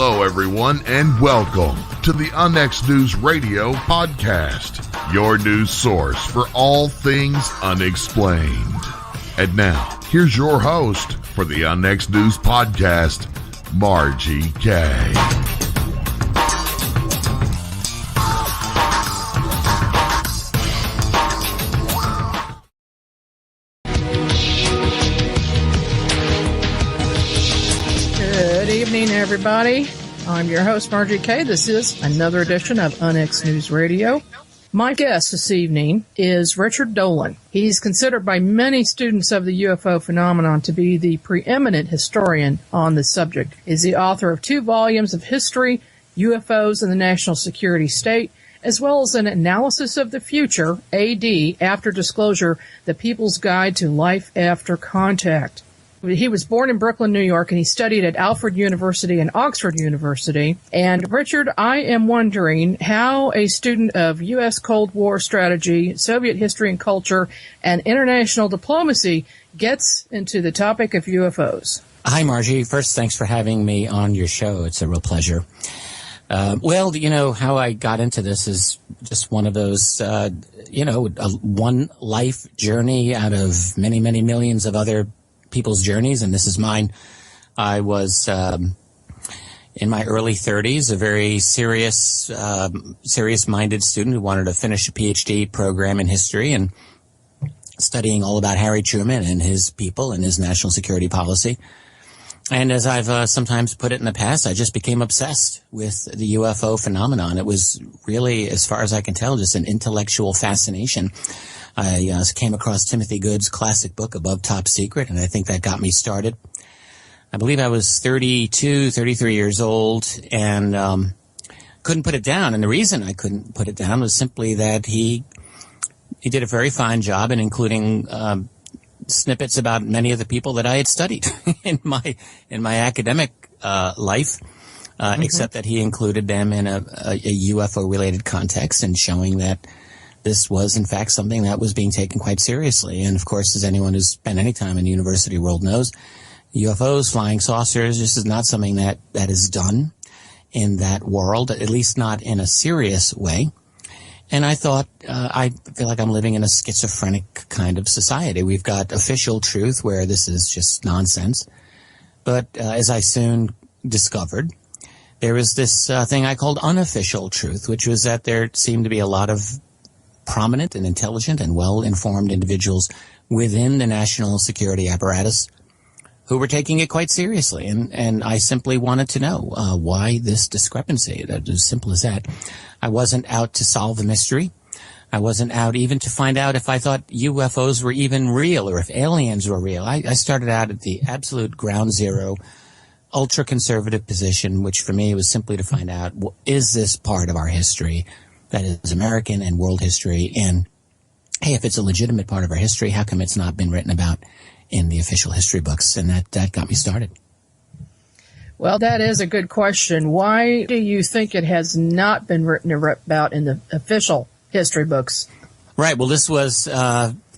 Hello, everyone, and welcome to the UnX News Radio podcast, your news source for all things unexplained. And now, here's your host for the UnX News podcast, Margie Kay. Good evening, everybody. I'm your host, Margie Kay. This is another edition of UnX News Radio. My guest this evening is Richard Dolan. He's considered by many students of the UFO phenomenon to be the preeminent historian on the subject. He's the author of 2 volumes of history, UFOs and the National Security State, as well as an analysis of the future, AD, After Disclosure, The People's Guide to Life After Contact. He was born in Brooklyn, New York, and he studied at Alfred University and Oxford University. And Richard, I am wondering how a student of U.S. Cold War strategy, Soviet history and culture, and international diplomacy gets into the topic of UFOs. Hi, Margie. First, thanks for having me on your show. It's a real pleasure. Well, you know, how I got into this is just one of those, one life journey out of many, many millions of other people's journeys, and this is mine. I was in my early 30s, a very serious-minded student who wanted to finish a PhD program in history and studying all about Harry Truman and his people and his national security policy. And as I've sometimes put it in the past, I just became obsessed with the UFO phenomenon. It was really, as far as I can tell, just an intellectual fascination. I came across Timothy Good's classic book, Above Top Secret, and I think that got me started. I believe I was 33 years old and couldn't put it down. And the reason I couldn't put it down was simply that he did a very fine job in including snippets about many of the people that I had studied in my academic life, except that he included them in a UFO-related context and showing that this was, in fact, something that was being taken quite seriously. And, of course, as anyone who's spent any time in the university world knows, UFOs, flying saucers, this is not something that is done in that world, at least not in a serious way. And I thought, I feel like I'm living in a schizophrenic kind of society. We've got official truth where this is just nonsense. But as I soon discovered, there was this thing I called unofficial truth, which was that there seemed to be a lot of prominent and intelligent and well-informed individuals within the national security apparatus who were taking it quite seriously. And I simply wanted to know why this discrepancy. That as simple as that. I wasn't out to solve the mystery. I wasn't out even to find out if I thought UFOs were even real or if aliens were real. I started out at the absolute ground zero, ultra-conservative position, which for me was simply to find out, is this part of our history that is American and world history? And, hey, if it's a legitimate part of our history, how come it's not been written about in the official history books? And that got me started. Well, that is a good question. Why do you think it has not been written about in the official history books? Right. Well, this was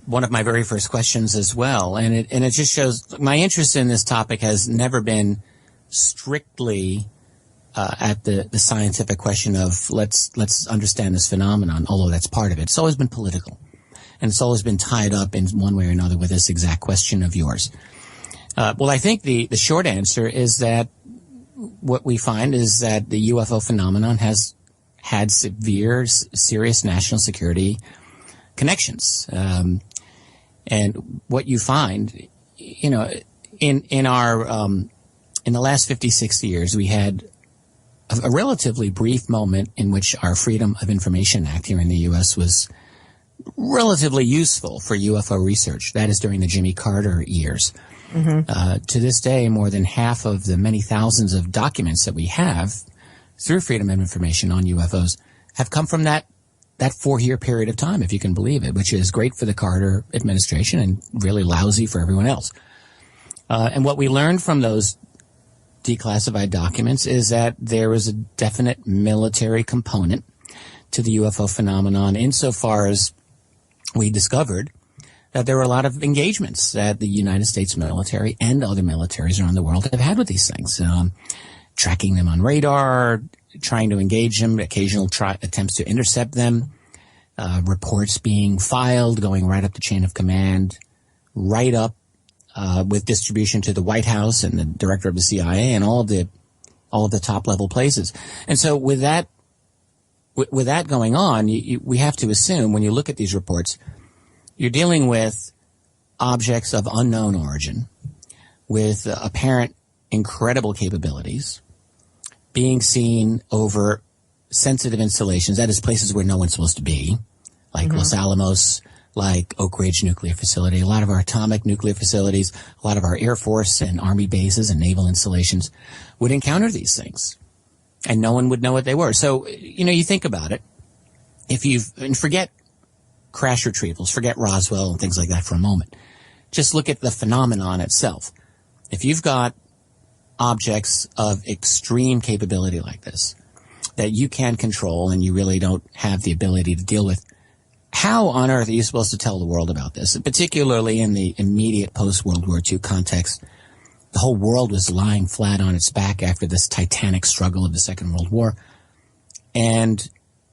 one of my very first questions as well. And it just shows my interest in this topic has never been strictly at the scientific question of let's understand this phenomenon, although that's part of it. It's always been political. And it's always been tied up in one way or another with this exact question of yours. Well, I think the short answer is that what we find is that the UFO phenomenon has had serious national security connections. And what you find, in our in the last 50, 60 years, we had a relatively brief moment in which our Freedom of Information Act here in the U.S. was relatively useful for UFO research. That is during the Jimmy Carter years. Mm-hmm. To this day, more than half of the many thousands of documents that we have through Freedom of Information on UFOs have come from that 4-year period of time, if you can believe it, which is great for the Carter administration and really lousy for everyone else. And what we learned from those declassified documents is that there was a definite military component to the UFO phenomenon insofar as we discovered that there were a lot of engagements that the United States military and other militaries around the world have had with these things. tracking them on radar, trying to engage them, occasional attempts to intercept them, reports being filed, going right up the chain of command, right up with distribution to the White House and the director of the CIA and all of the top level places. And so with that going on, we have to assume when you look at these reports, you're dealing with objects of unknown origin with apparent incredible capabilities being seen over sensitive installations, that is places where no one's supposed to be, like Los Alamos, like Oak Ridge Nuclear Facility, a lot of our atomic nuclear facilities, a lot of our Air Force and Army bases and naval installations would encounter these things, and no one would know what they were. So, you think about it. And forget crash retrievals, forget Roswell and things like that for a moment. Just look at the phenomenon itself. If you've got objects of extreme capability like this that you can control and you really don't have the ability to deal with, how on earth are you supposed to tell the world about this? Particularly in the immediate post-World War II context, the whole world was lying flat on its back after this titanic struggle of the Second World War. And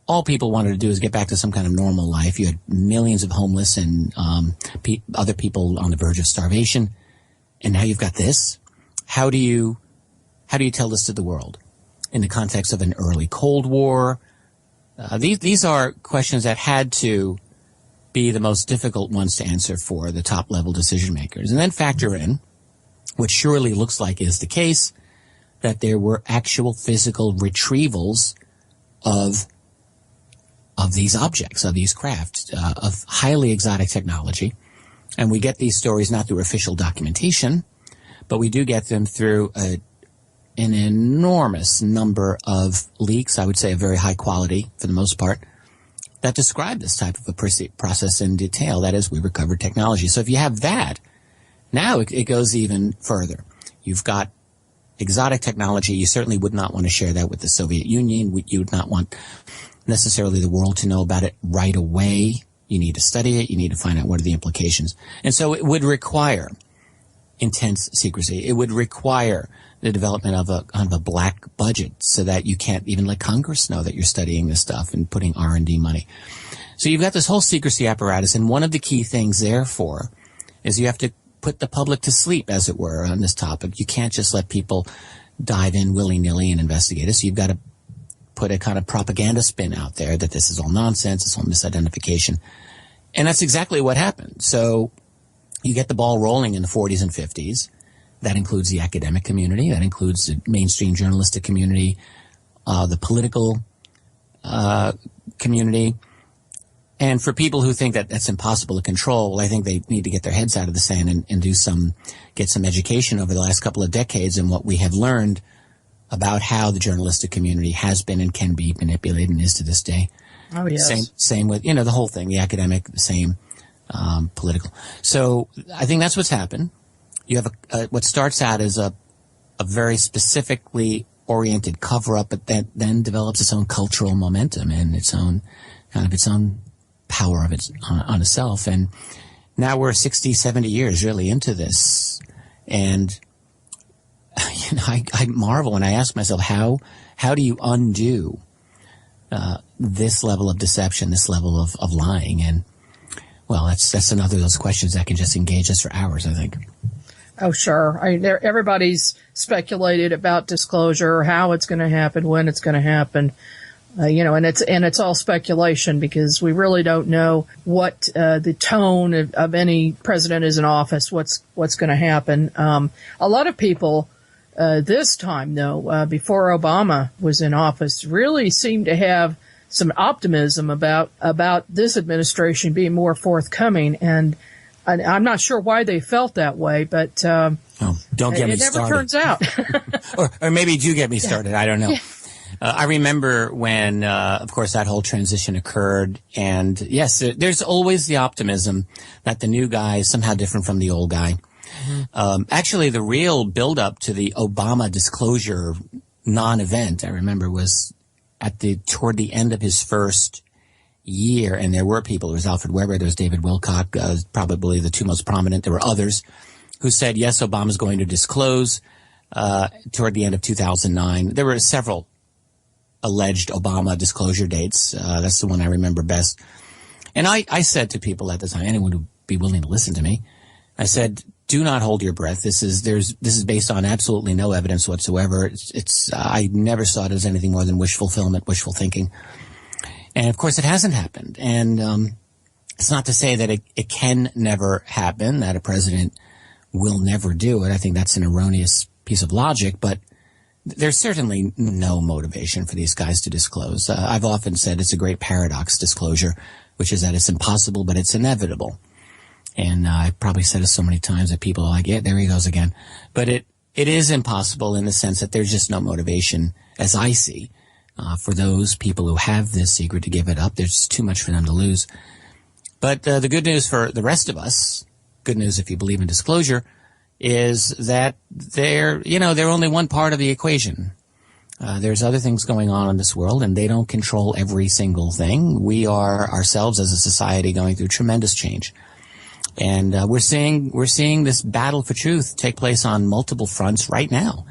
all people wanted to do is get back to some kind of normal life. You had millions of homeless and other people on the verge of starvation. And now you've got this. How do you tell this to the world in the context of an early Cold War? These are questions that had to be the most difficult ones to answer for the top level decision makers. And then factor in, which surely looks like is the case, that there were actual physical retrievals of these objects, of these craft, of highly exotic technology. And we get these stories not through official documentation, but we do get them through an enormous number of leaks, I would say of very high quality for the most part, that describe this type of a process in detail. That is, we recovered technology. So if you have that, now it goes even further. You've got exotic technology. You certainly would not want to share that with the Soviet Union. You would not want necessarily the world to know about it right away. You need to study it. You need to find out what are the implications. And so it would require intense secrecy. It would require the development of a kind of a black budget so that you can't even let Congress know that you're studying this stuff and putting R&D money. So you've got this whole secrecy apparatus, and one of the key things, therefore, is you have to put the public to sleep, as it were, on this topic. You can't just let people dive in willy-nilly and investigate it. So you've got to put a kind of propaganda spin out there that this is all nonsense, it's all misidentification. And that's exactly what happened. So you get the ball rolling in the 40s and 50s. That includes the academic community. That includes the mainstream journalistic community, the political community. And for people who think that that's impossible to control, I think they need to get their heads out of the sand and get some education over the last couple of decades in what we have learned about how the journalistic community has been and can be manipulated and is to this day. Oh, yes. Same with, the whole thing, the academic, the same, political. So I think that's what's happened. You have what starts out as a very specifically oriented cover-up, but that then develops its own cultural momentum and its own power of its on itself. And now we're 60, 70 years really into this. And I marvel when I ask myself, how do you undo this level of deception, this level of lying? And well, that's another of those questions that can just engage us for hours, I think. Oh, sure. Everybody's speculated about disclosure, how it's going to happen, when it's going to happen. And it's all speculation because we really don't know what the tone of any president is in office, what's going to happen. A lot of people this time, though, before Obama was in office, really seemed to have some optimism about this administration being more forthcoming. And I'm not sure why they felt that way, but don't get me started. It never turns out. or maybe do get me started. I don't know. Yeah. I remember when, of course, that whole transition occurred. And yes, there's always the optimism that the new guy is somehow different from the old guy. Mm-hmm. Actually, the real buildup to the Obama disclosure non-event, I remember, was toward the end of his first year. And there were people. There was Alfred Weber. There was David Wilcock, probably the two most prominent. There were others who said, yes, Obama's going to disclose. toward the end of 2009. There were several alleged Obama disclosure dates. That's the one I remember best. And I said to people at the time, anyone who'd be willing to listen to me, I said, do not hold your breath. This is based on absolutely no evidence whatsoever. I never saw it as anything more than wish fulfillment, wishful thinking. And of course it hasn't happened. And, it's not to say that it can never happen, that a president will never do it. I think that's an erroneous piece of logic, but there's certainly no motivation for these guys to disclose. I've often said it's a great paradox, disclosure, which is that it's impossible, but it's inevitable. And I probably said it so many times that people are like, yeah, there he goes again. But it is impossible in the sense that there's just no motivation, as I see, for those people who have this secret to give it up. There's too much for them to lose. But the good news for the rest of us, good news if you believe in disclosure, is that they're only one part of the equation. There's other things going on in this world, and they don't control every single thing. We are ourselves as a society going through tremendous change. And we're seeing this battle for truth take place on multiple fronts right now,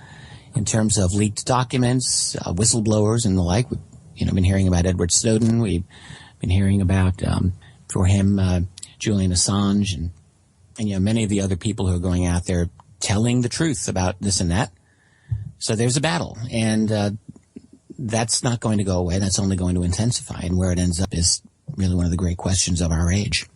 in terms of leaked documents, whistleblowers, and the like. We've been hearing about Edward Snowden. We've been hearing about for him, Julian Assange, and many of the other people who are going out there telling the truth about this and that. So there's a battle, and that's not going to go away. That's only going to intensify, and where it ends up is really one of the great questions of our age.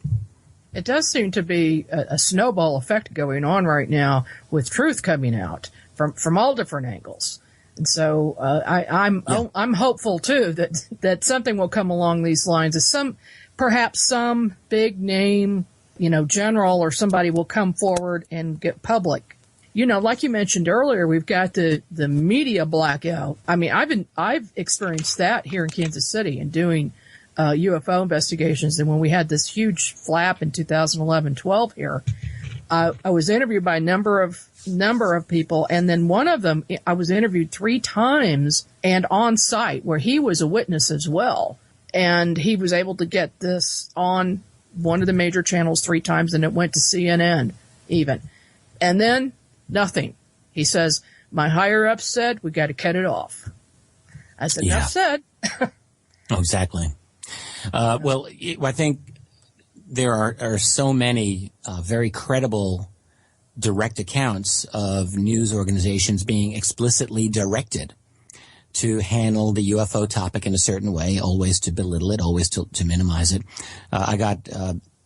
It does seem to be a snowball effect going on right now with truth coming out from all different angles. And so I'm hopeful too that something will come along these lines. Perhaps some big name, general or somebody will come forward and get public. Like you mentioned earlier, we've got the media blackout. I mean, I've experienced that here in Kansas City and doing UFO investigations. And when we had this huge flap in 2011-12 here, I was interviewed by a number of people, and then one of them I was interviewed 3 times and on site where he was a witness as well. And he was able to get this on one of the major channels 3 times, and it went to CNN even. And then nothing. He says, my higher ups said, we got to cut it off. I said, enough said. Oh, exactly. Well, I think there are so many very credible direct accounts of news organizations being explicitly directed to handle the UFO topic in a certain way, always to belittle it, always to minimize it. I got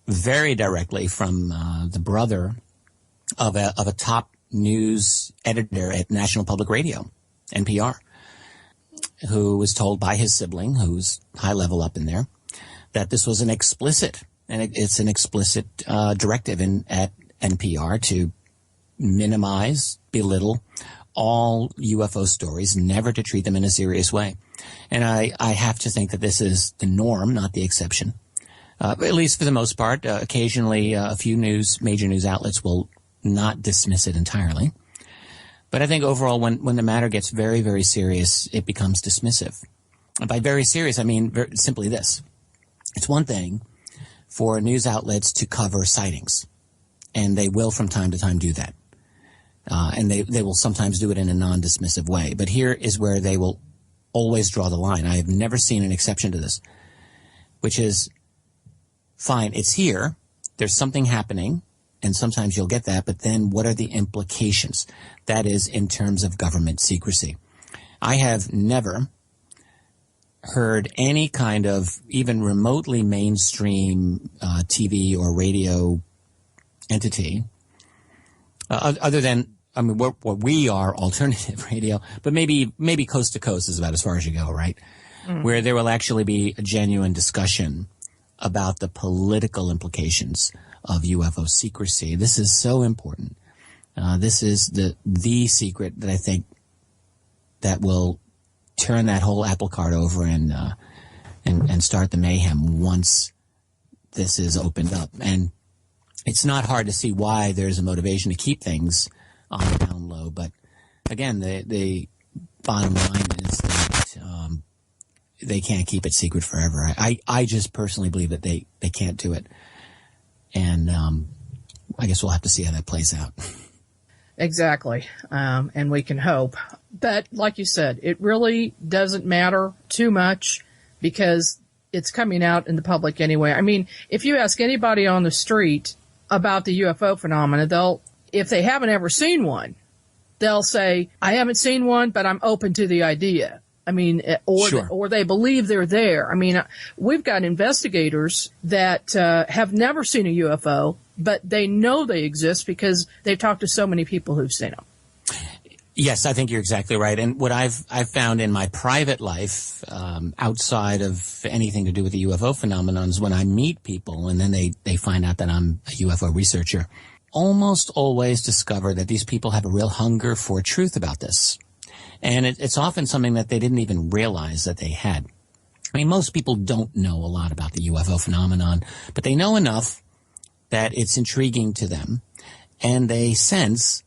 very directly from the brother of a top news editor at National Public Radio, NPR, who was told by his sibling, who's high level up in there, that this was an explicit, and it's an explicit directive at NPR to minimize, belittle all UFO stories, never to treat them in a serious way. And I have to think that this is the norm, not the exception. At least for the most part. Occasionally, a few major news outlets will not dismiss it entirely. But I think overall, when the matter gets very, very serious, it becomes dismissive. And by very serious, I mean simply this. It's one thing for news outlets to cover sightings, and they will from time to time do that. And they will sometimes do it in a non-dismissive way. But here is where they will always draw the line. I have never seen an exception to this, which is, fine, it's here, there's something happening, and sometimes you'll get that, but then what are the implications? That is in terms of government secrecy. I have never heard any kind of even remotely mainstream TV or radio entity, other than, I mean, what we are, alternative radio, but maybe coast to coast is about as far as you go, right? Mm-hmm. Where there will actually be a genuine discussion about the political implications of UFO secrecy. This is so important. This is the secret that I think that will turn that whole apple cart over and start the mayhem once this is opened up. And it's not hard to see why there's a motivation to keep things on the down low. But again, the bottom line is that they can't keep it secret forever. I just personally believe that they can't do it. And I guess we'll have to see how that plays out. Exactly. And we can hope. But like you said, it really doesn't matter too much because it's coming out in the public anyway. I mean, if you ask anybody on the street about the UFO phenomena, if they haven't ever seen one, they'll say, I haven't seen one, but I'm open to the idea. I mean, or they believe they're there. I mean, we've got investigators that have never seen a UFO, but they know they exist because they've talked to so many people who've seen them. Yes, I think you're exactly right. And what I've found in my private life, outside of anything to do with the UFO phenomenon, is when I meet people and then they find out that I'm a UFO researcher, almost always discover that these people have a real hunger for truth about this. And it's often something that they didn't even realize that they had. I mean, most people don't know a lot about the UFO phenomenon, but they know enough that it's intriguing to them, and they sense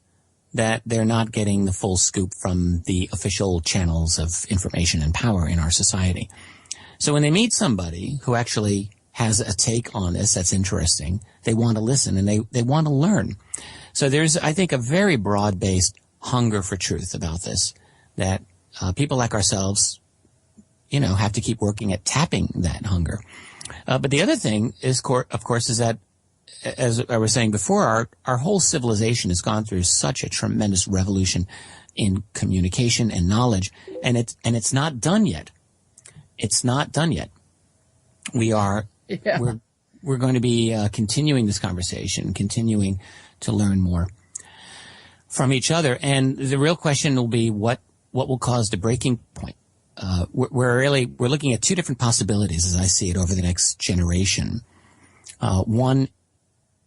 that they're not getting the full scoop from the official channels of information and power in our society. So when they meet somebody who actually has a take on this that's interesting, they want to listen and they want to learn. So there's, I think, a very broad-based hunger for truth about this that people like ourselves, have to keep working at tapping that hunger. But the other thing is, of course, is that, as I was saying before, our whole civilization has gone through such a tremendous revolution in communication and knowledge, and it's not done yet. It's not done yet. We're going to be continuing this conversation, continuing to learn more from each other, and the real question will be what will cause the breaking point. We're looking at two different possibilities as I see it over the next generation. One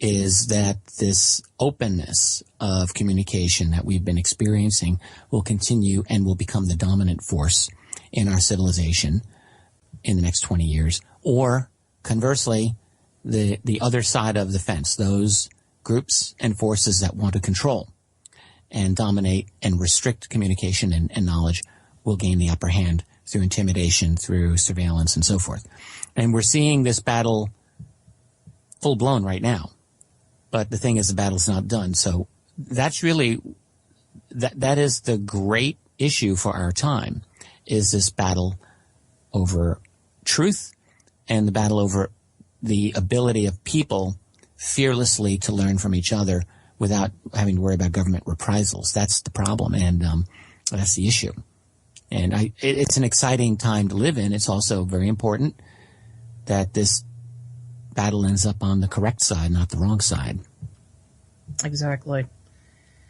is that this openness of communication that we've been experiencing will continue and will become the dominant force in our civilization in the next 20 years. Or conversely, the other side of the fence, those groups and forces that want to control and dominate and restrict communication and knowledge will gain the upper hand through intimidation, through surveillance, and so forth. And we're seeing this battle full-blown right now. But the thing is, the battle's not done. So that's really, that is the great issue for our time, is this battle over truth and the battle over the ability of people fearlessly to learn from each other without having to worry about government reprisals. That's the problem, and that's the issue. And it's an exciting time to live in. It's also very important that this battle ends up on the correct side, not the wrong side. Exactly.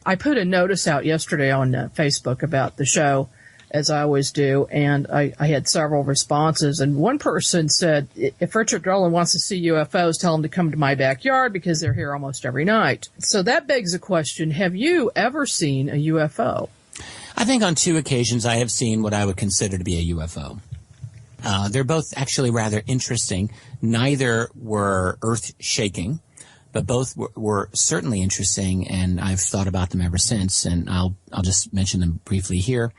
I put a notice out yesterday on Facebook about the show, as I always do, and I had several responses. And one person said, if Richard Dolan wants to see UFOs, tell him to come to my backyard because they're here almost every night. So that begs the question, have you ever seen a UFO? I think on 2 occasions I have seen what I would consider to be a UFO. They're both actually rather interesting. Neither were earth-shaking, but both were certainly interesting, and I've thought about them ever since, and I'll just mention them briefly here.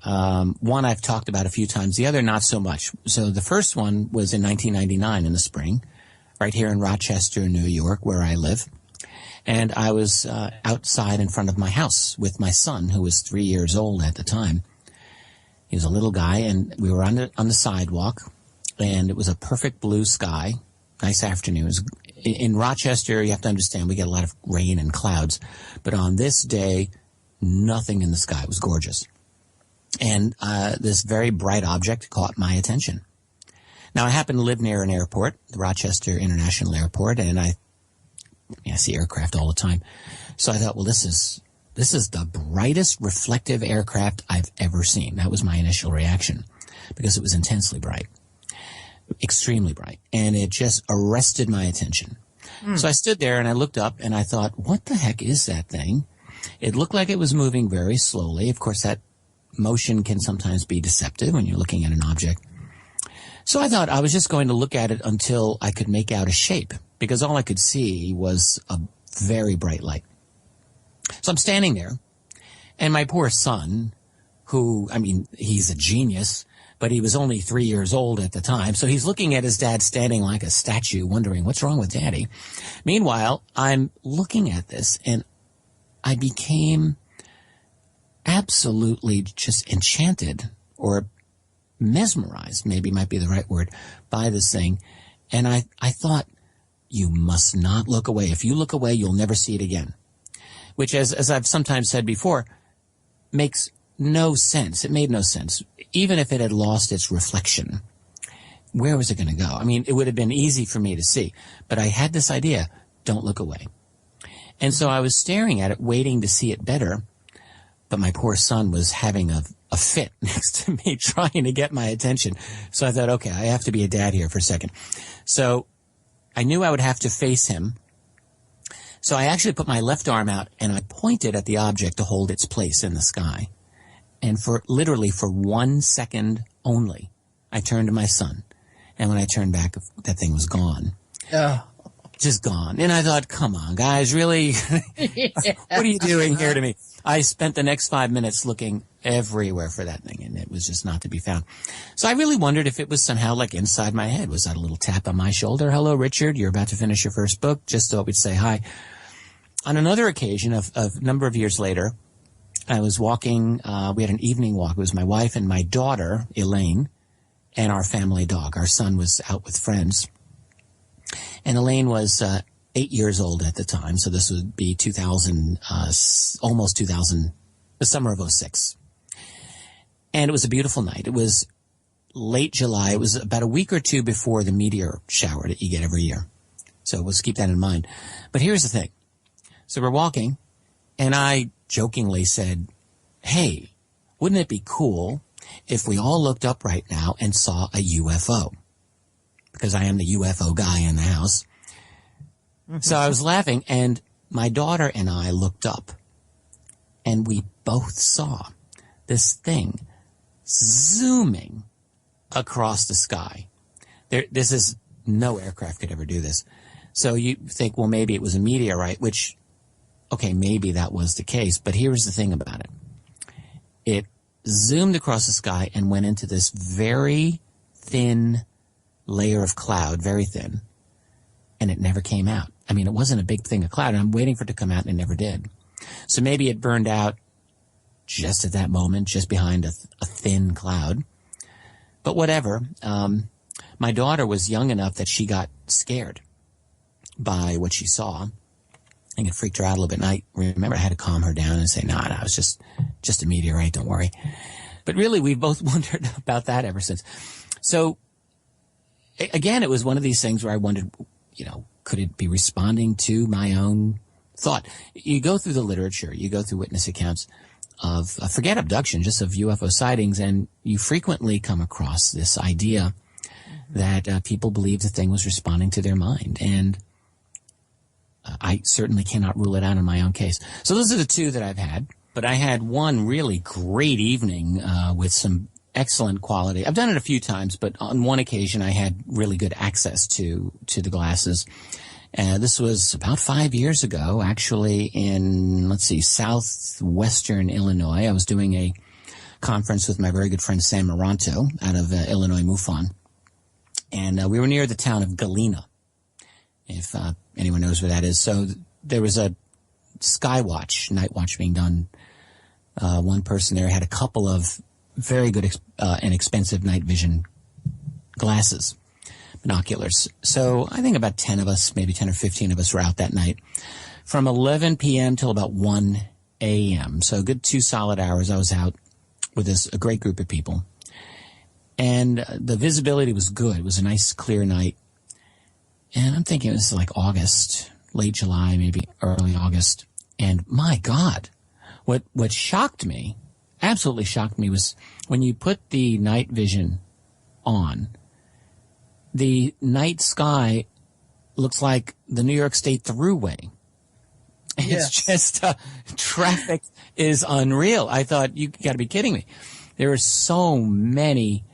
One I've talked about a few times, the other not so much. So the first one was in 1999 in the spring, right here in Rochester, New York, where I live. And I was outside in front of my house with my son, who was 3 years old at the time. He was a little guy, and we were on the sidewalk, and it was a perfect blue sky, nice afternoon. In Rochester, you have to understand, we get a lot of rain and clouds, but on this day, nothing in the sky. It was gorgeous. And this very bright object caught my attention. Now, I happen to live near an airport, the Rochester International Airport, and I see aircraft all the time. So I thought, well, this is the brightest reflective aircraft I've ever seen. That was my initial reaction, because it was intensely bright, extremely bright, and it just arrested my attention. So I stood there and I looked up and I thought, what the heck is that thing? It looked like it was moving very slowly. Of course, that motion can sometimes be deceptive when you're looking at an object. So I thought I was just going to look at it until I could make out a shape, because all I could see was a very bright light. So I'm standing there, and my poor son, who, he's a genius, but he was only 3 years old at the time, so he's looking at his dad standing like a statue, wondering, what's wrong with Daddy? Meanwhile, I'm looking at this, and I became absolutely just enchanted, or mesmerized, maybe might be the right word, by this thing. And I thought, you must not look away. If you look away, you'll never see it again. Which, as I've sometimes said before, makes no sense. It made no sense. Even if it had lost its reflection, where was it going to go? I mean, it would have been easy for me to see. But I had this idea, don't look away. And so I was staring at it, waiting to see it better. But my poor son was having a fit next to me, trying to get my attention. So I thought, okay, I have to be a dad here for a second. So I knew I would have to face him. So I actually put my left arm out and I pointed at the object to hold its place in the sky. And literally for 1 second only, I turned to my son. And when I turned back, that thing was gone. Oh. Just gone. And I thought, come on, guys, really? What are you doing here to me? I spent the next 5 minutes looking everywhere for that thing, and it was just not to be found. So I really wondered if it was somehow like inside my head. Was that a little tap on my shoulder? Hello, Richard, you're about to finish your first book. Just thought we'd say hi. On another occasion, a number of years later, I was walking. We had an evening walk. It was my wife and my daughter, Elaine, and our family dog. Our son was out with friends. And Elaine was 8 years old at the time, so this would be 2000, almost 2000, the summer of 06. And it was a beautiful night. It was late July. It was about a week or two before the meteor shower that you get every year. So let's keep that in mind. But here's the thing. So we're walking, and I jokingly said, hey, wouldn't it be cool if we all looked up right now and saw a UFO? Because I am the UFO guy in the house. Mm-hmm. So I was laughing, and my daughter and I looked up, and we both saw this thing zooming across the sky. This is, no aircraft could ever do this. So you think, well, maybe it was a meteorite, which, okay, maybe that was the case. But here's the thing about it. It zoomed across the sky and went into this very thin layer of cloud, very thin, and it never came out. I mean, it wasn't a big thing of cloud, and I'm waiting for it to come out, and it never did. So maybe it burned out just at that moment, just behind a thin cloud. But whatever. My daughter was young enough that she got scared by what she saw. I think it freaked her out a little bit, and I remember I had to calm her down and say, no, it was just a meteorite, don't worry. But really, we've both wondered about that ever since. So, again, it was one of these things where I wondered, could it be responding to my own thought? You go through the literature, you go through witness accounts of, forget abduction, just of UFO sightings, and you frequently come across this idea that people believe the thing was responding to their mind. And I certainly cannot rule it out in my own case. So those are the two that I've had. But I had one really great evening with some excellent quality. I've done it a few times, but on one occasion I had really good access to the glasses. This was about 5 years ago, actually, in, southwestern Illinois. I was doing a conference with my very good friend Sam Moranto out of Illinois MUFON. And we were near the town of Galena, if anyone knows where that is. So there was a sky watch, night watch being done. One person there had a couple of very good and expensive night vision glasses, binoculars. So I think about 10 of us, maybe 10 or 15 of us were out that night from 11 p.m. till about 1 a.m. So a good 2 solid hours I was out with a great group of people. And the visibility was good. It was a nice, clear night. And I'm thinking this is like August, late July, maybe early August. And my God, what shocked me, absolutely shocked me, was when you put the night vision on, the night sky looks like the New York State Thruway. It's just, traffic is unreal. I thought, you got to be kidding me. There are so many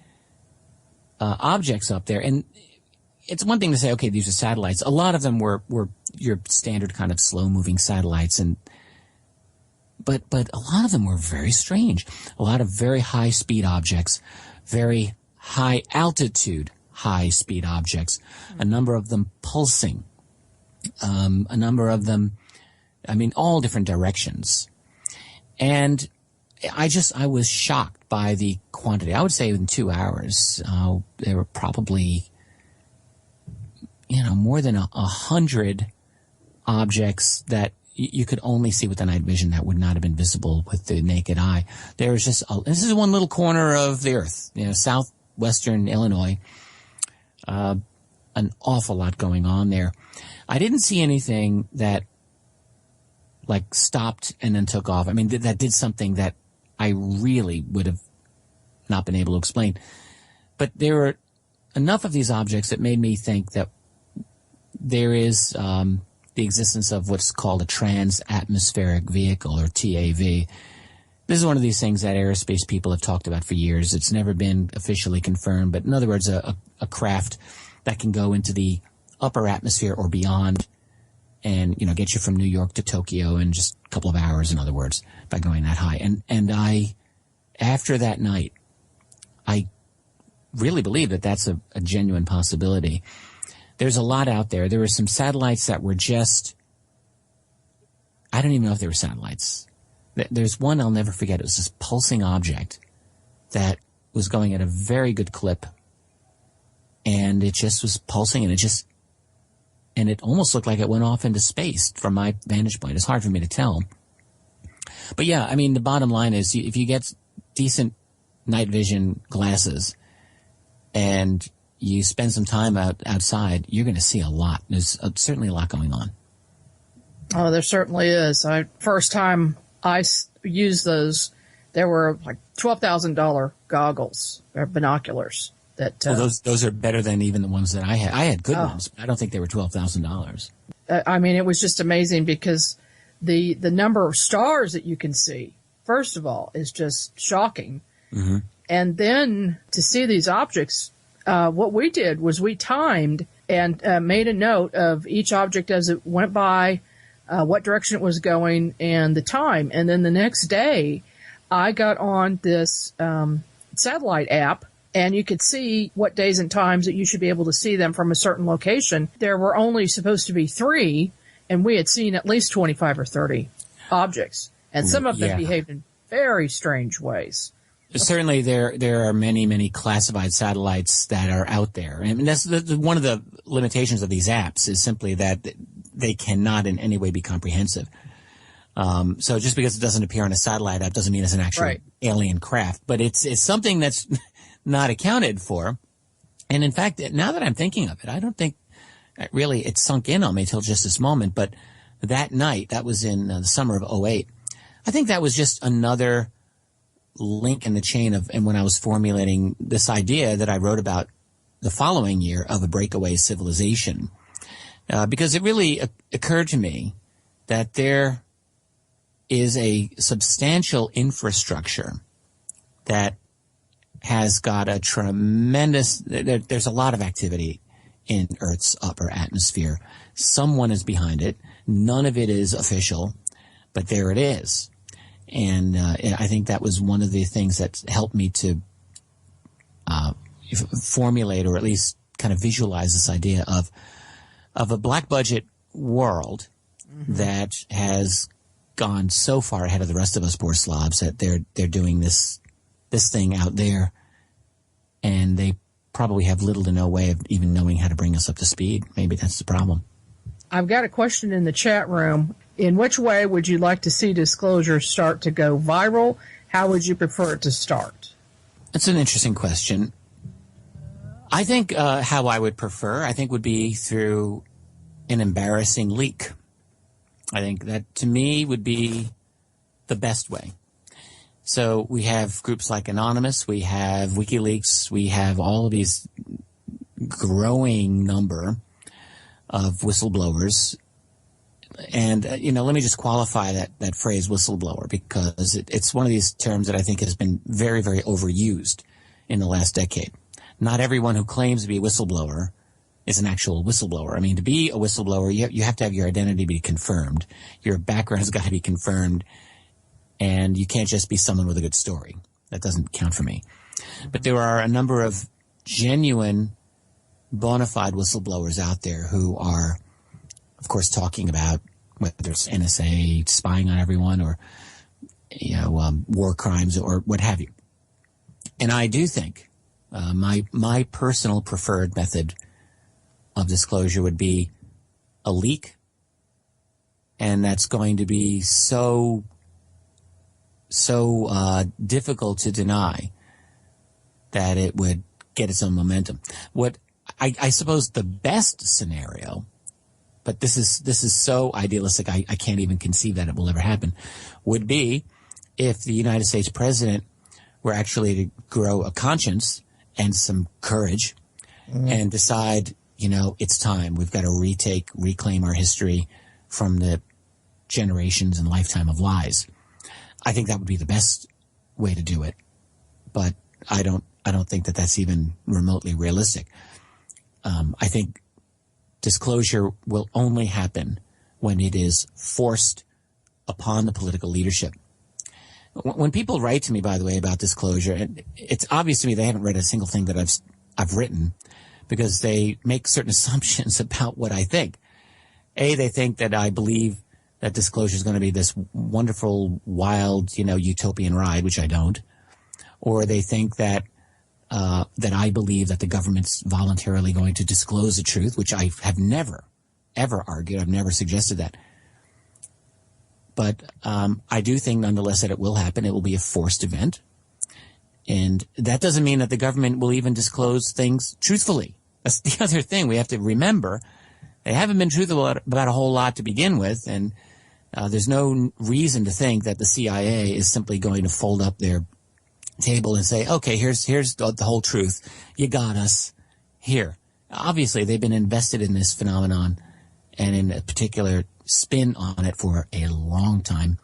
objects up there. And it's one thing to say, okay, these are satellites. A lot of them were your standard kind of slow-moving satellites, but a lot of them were very strange. A lot of very high-speed objects, very high-altitude, high-speed objects. A number of them pulsing. A number of them I mean, all different directions. And I was shocked by the quantity. I would say in 2 hours, there were probably, more than 100 objects that you could only see with the night vision that would not have been visible with the naked eye. There was just, this is one little corner of the earth, southwestern Illinois. An awful lot going on there. I didn't see anything that like stopped and then took off. I mean, that did something that I really would have not been able to explain. But there were enough of these objects that made me think that there is the existence of what's called a trans-atmospheric vehicle, or TAV. This is one of these things that aerospace people have talked about for years. It's never been officially confirmed, but in other words, a craft that can go into the upper atmosphere or beyond and, get you from New York to Tokyo in just a couple of hours, in other words, by going that high. And after that night, I really believe that that's a genuine possibility. There's a lot out there. There were some satellites that were just, I don't even know if they were satellites. There's one I'll never forget. It was this pulsing object that was going at a very good clip, and it just was pulsing, and it almost looked like it went off into space from my vantage point. It's hard for me to tell. But yeah, I mean, the bottom line is if you get decent night vision glasses and you spend some time outside, you're going to see a lot. There's certainly a lot going on. Oh, there certainly is. First time I used those, there were like $12,000 goggles or binoculars. Those are better than even the ones that I had. I had good ones, but I don't think they were $12,000. I mean, it was just amazing because the number of stars that you can see, first of all, is just shocking. Mm-hmm. And then to see these objects, what we did was we timed and made a note of each object as it went by, what direction it was going, and the time. And then the next day, I got on this satellite app, and you could see what days and times that you should be able to see them from a certain location. There were only supposed to be 3, and we had seen at least 25 or 30 objects. And some of them behaved in very strange ways. Certainly there are many, many classified satellites that are out there. And that's one of the limitations of these apps is simply that they cannot in any way be comprehensive. So just because it doesn't appear on a satellite app doesn't mean it's an actual alien craft. But it's something that's not accounted for. And in fact, now that I'm thinking of it, I don't think really it sunk in on me till just this moment. But that night, that was in the summer of 2008, I think that was just another link in the chain of, and when I was formulating this idea that I wrote about the following year of a breakaway civilization, because it really occurred to me that there is a substantial infrastructure that has got a tremendous, there's a lot of activity in Earth's upper atmosphere. Someone is behind it. None of it is official, but there it is. And I think that was one of the things that helped me to formulate, or at least kind of visualize, this idea of a black budget world that has gone so far ahead of the rest of us poor slobs that they're doing this thing out there, and they probably have little to no way of even knowing how to bring us up to speed. Maybe that's the problem. I've got a question in the chat room. In which way would you like to see disclosures start to go viral? How would you prefer it to start? That's an interesting question. I think how I would prefer, would be through an embarrassing leak. I think that, to me, would be the best way. So we have groups like Anonymous, we have WikiLeaks, we have all of these growing number of whistleblowers. And, let me just qualify that phrase whistleblower, because it's one of these terms that I think has been very, very overused in the last decade. Not everyone who claims to be a whistleblower is an actual whistleblower. I mean, to be a whistleblower, you have to have your identity be confirmed. Your background has got to be confirmed. And you can't just be someone with a good story. That doesn't count for me. But there are a number of genuine, bona fide whistleblowers out there who are, of course, talking about whether it's NSA spying on everyone or, war crimes or what have you. And I do think my personal preferred method of disclosure would be a leak, and that's going to be so difficult to deny that it would get its own momentum. What I suppose the best scenario, but this is so idealistic I can't even conceive that it will ever happen, would be if the United States president were actually to grow a conscience and some courage and decide, it's time. We've got to reclaim our history from the generations and lifetime of lies. I think that would be the best way to do it, but I don't think that that's even remotely realistic. I think disclosure will only happen when it is forced upon the political leadership. When people write to me, by the way, about disclosure, and it's obvious to me they haven't read a single thing that I've written, because they make certain assumptions about what I think. They think that I believe that disclosure is going to be this wonderful, wild, utopian ride, which I don't. Or they think that I believe that the government's voluntarily going to disclose the truth, which I have never, ever argued. I've never suggested that. But I do think, nonetheless, that it will happen. It will be a forced event. And that doesn't mean that the government will even disclose things truthfully. That's the other thing we have to remember. They haven't been truthful about a whole lot to begin with, and there's no reason to think that the CIA is simply going to fold up their table and say, okay, here's the whole truth. You got us here. Obviously, they've been invested in this phenomenon and in a particular spin on it for a long time,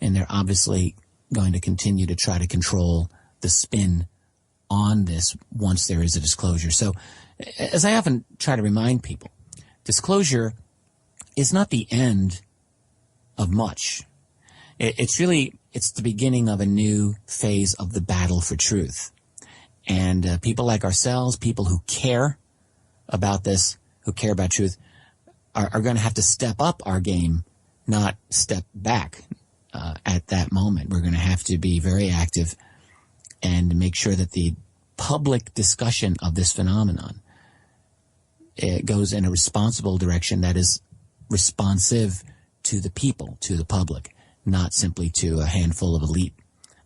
and they're obviously going to continue to try to control the spin on this once there is a disclosure. So, as I often try to remind people, disclosure is not the end of much. It's the beginning of a new phase of the battle for truth. And people like ourselves, people who care about this, who care about truth, are going to have to step up our game, not step back at that moment. We're going to have to be very active and make sure that the public discussion of this phenomenon goes in a responsible direction that is responsive to the people, to the public, not simply to a handful of elite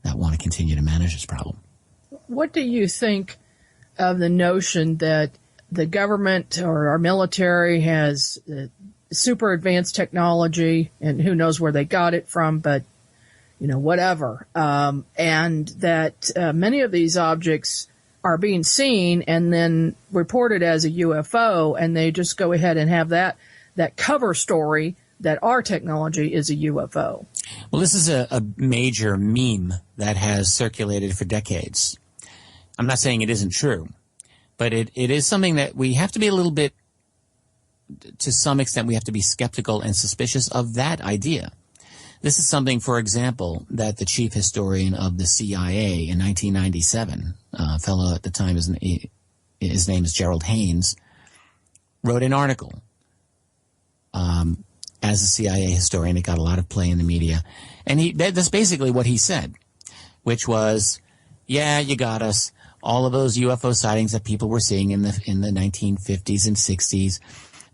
that want to continue to manage this problem. What do you think of the notion that the government or our military has super advanced technology, and who knows where they got it from, but whatever, and that many of these objects are being seen and then reported as a UFO, and they just go ahead and have that cover story that our technology is a UFO? Well, this is a major meme that has circulated for decades. I'm not saying it isn't true, but it is something that we have to be a little bit, to some extent, we have to be skeptical and suspicious of that idea. This is something, for example, that the chief historian of the CIA in 1997, a fellow at the time, his name is Gerald Haynes, wrote an article as a CIA historian. It got a lot of play in the media. And that's basically what he said, which was, yeah, you got us. All of those UFO sightings that people were seeing in the 1950s and 60s,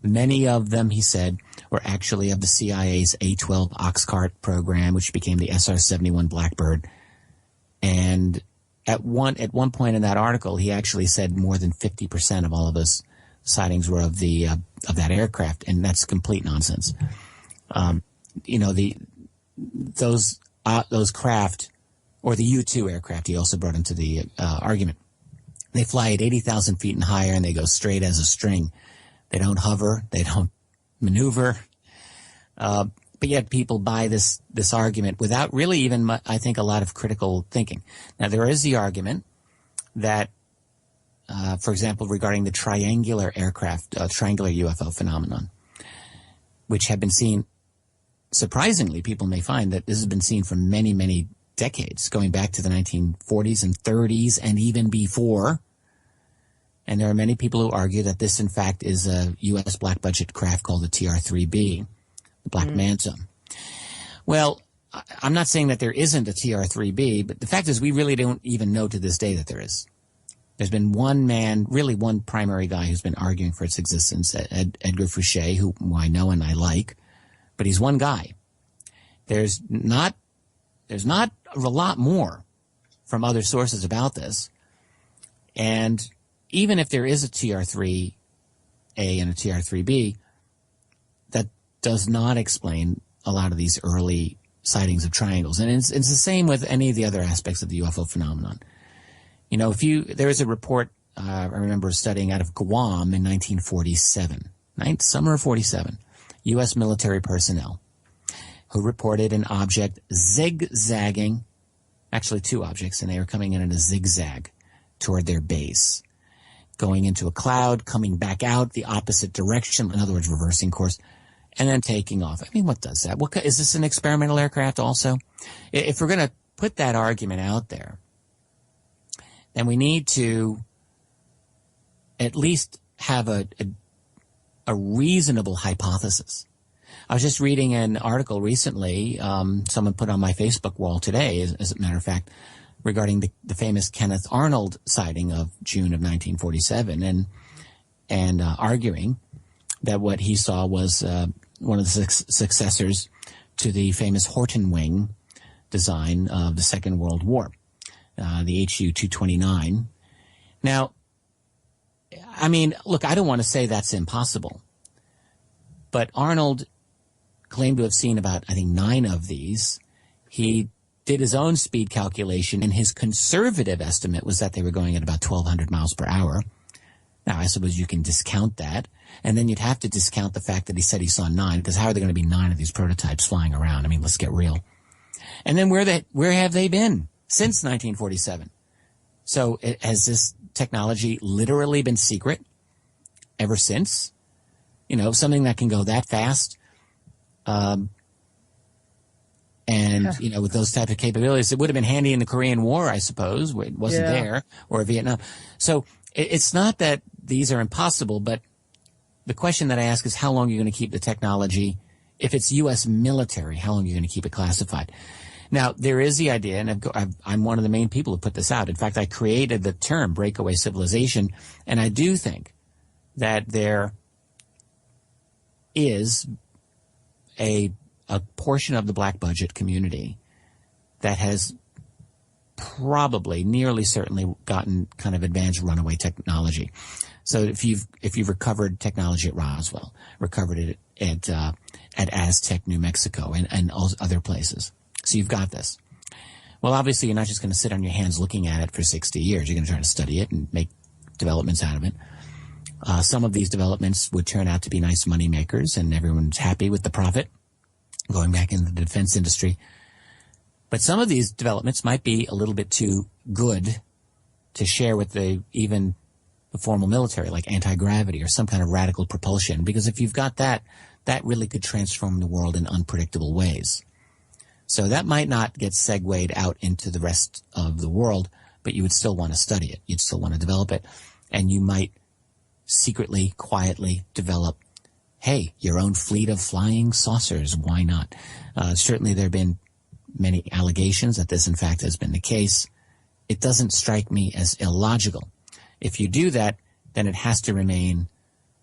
many of them, he said, were actually of the CIA's A-12 Oxcart program, which became the SR-71 Blackbird. And at one point in that article, he actually said more than 50% of all of those sightings were of that aircraft, and that's complete nonsense. Those craft, or the U-2 aircraft, he also brought into the argument. They fly at 80,000 feet and higher, and they go straight as a string. They don't hover. They don't maneuver. But yet people buy this argument without really even, I think, a lot of critical thinking. Now, there is the argument that, for example, regarding the triangular aircraft, triangular UFO phenomenon, which have been seen, surprisingly, people may find that this has been seen for many, many decades, going back to the 1940s and 30s and even before. And there are many people who argue that this, in fact, is a U.S. black budget craft called the TR-3B, the black man zone. Well, I'm not saying that there isn't a TR3B, but the fact is we really don't even know to this day that there is. There's been one man, really one primary guy who's been arguing for its existence, Edgar Fouché, who I know and I like, but he's one guy. There's not a lot more from other sources about this. And even if there is a TR3A and a TR3B, that does not explain a lot of these early sightings of triangles. And it's the same with any of the other aspects of the UFO phenomenon. You know, there is a report I remember studying out of Guam in 1947, summer of 47, U.S. military personnel who reported an object zigzagging, actually two objects, and they were coming in a zigzag toward their base, going into a cloud, coming back out the opposite direction, in other words, reversing course, and then taking off. I mean, what does that? Is this an experimental aircraft also? If we're going to put that argument out there, then we need to at least have a reasonable hypothesis. I was just reading an article recently, someone put on my Facebook wall today, as a matter of fact, regarding the famous Kenneth Arnold sighting of June of 1947, and arguing that what he saw was one of the successors to the famous Horton wing design of the Second World War, the HU-229. Now, I mean, look, I don't want to say that's impossible, but Arnold claimed to have seen about, I think, 9 of these. He did his own speed calculation, and his conservative estimate was that they were going at about 1,200 miles per hour. Now, I suppose you can discount that, and then you'd have to discount the fact that he said he saw 9, because how are there going to be 9 of these prototypes flying around? I mean, let's get real. And then where have they been since 1947? So has this technology literally been secret ever since? You know, something that can go that fast, and, you know, with those types of capabilities, it would have been handy in the Korean War, I suppose. It wasn't there, or Vietnam. So it's not that these are impossible, but the question that I ask is how long are you going to keep the technology? If it's U.S. military, how long are you going to keep it classified? Now, there is the idea, and I'm one of the main people who put this out. In fact, I created the term breakaway civilization, and I do think that there is a portion of the black budget community that has probably, nearly certainly, gotten kind of advanced runaway technology. So if you've recovered technology at Roswell, recovered it at Aztec, New Mexico, and other places, so you've got this. Well, obviously, you're not just going to sit on your hands looking at it for 60 years. You're going to try to study it and make developments out of it. Some of these developments would turn out to be nice money makers, and everyone's happy with the profit going back into the defense industry. But some of these developments might be a little bit too good to share with even the formal military, like anti-gravity or some kind of radical propulsion, because if you've got that really could transform the world in unpredictable ways. So that might not get segued out into the rest of the world, but you would still want to study it. You'd still want to develop it. And you might secretly, quietly develop, hey, your own fleet of flying saucers. Why not? Certainly there have been many allegations that this, in fact, has been the case. It doesn't strike me as illogical. If you do that, then it has to remain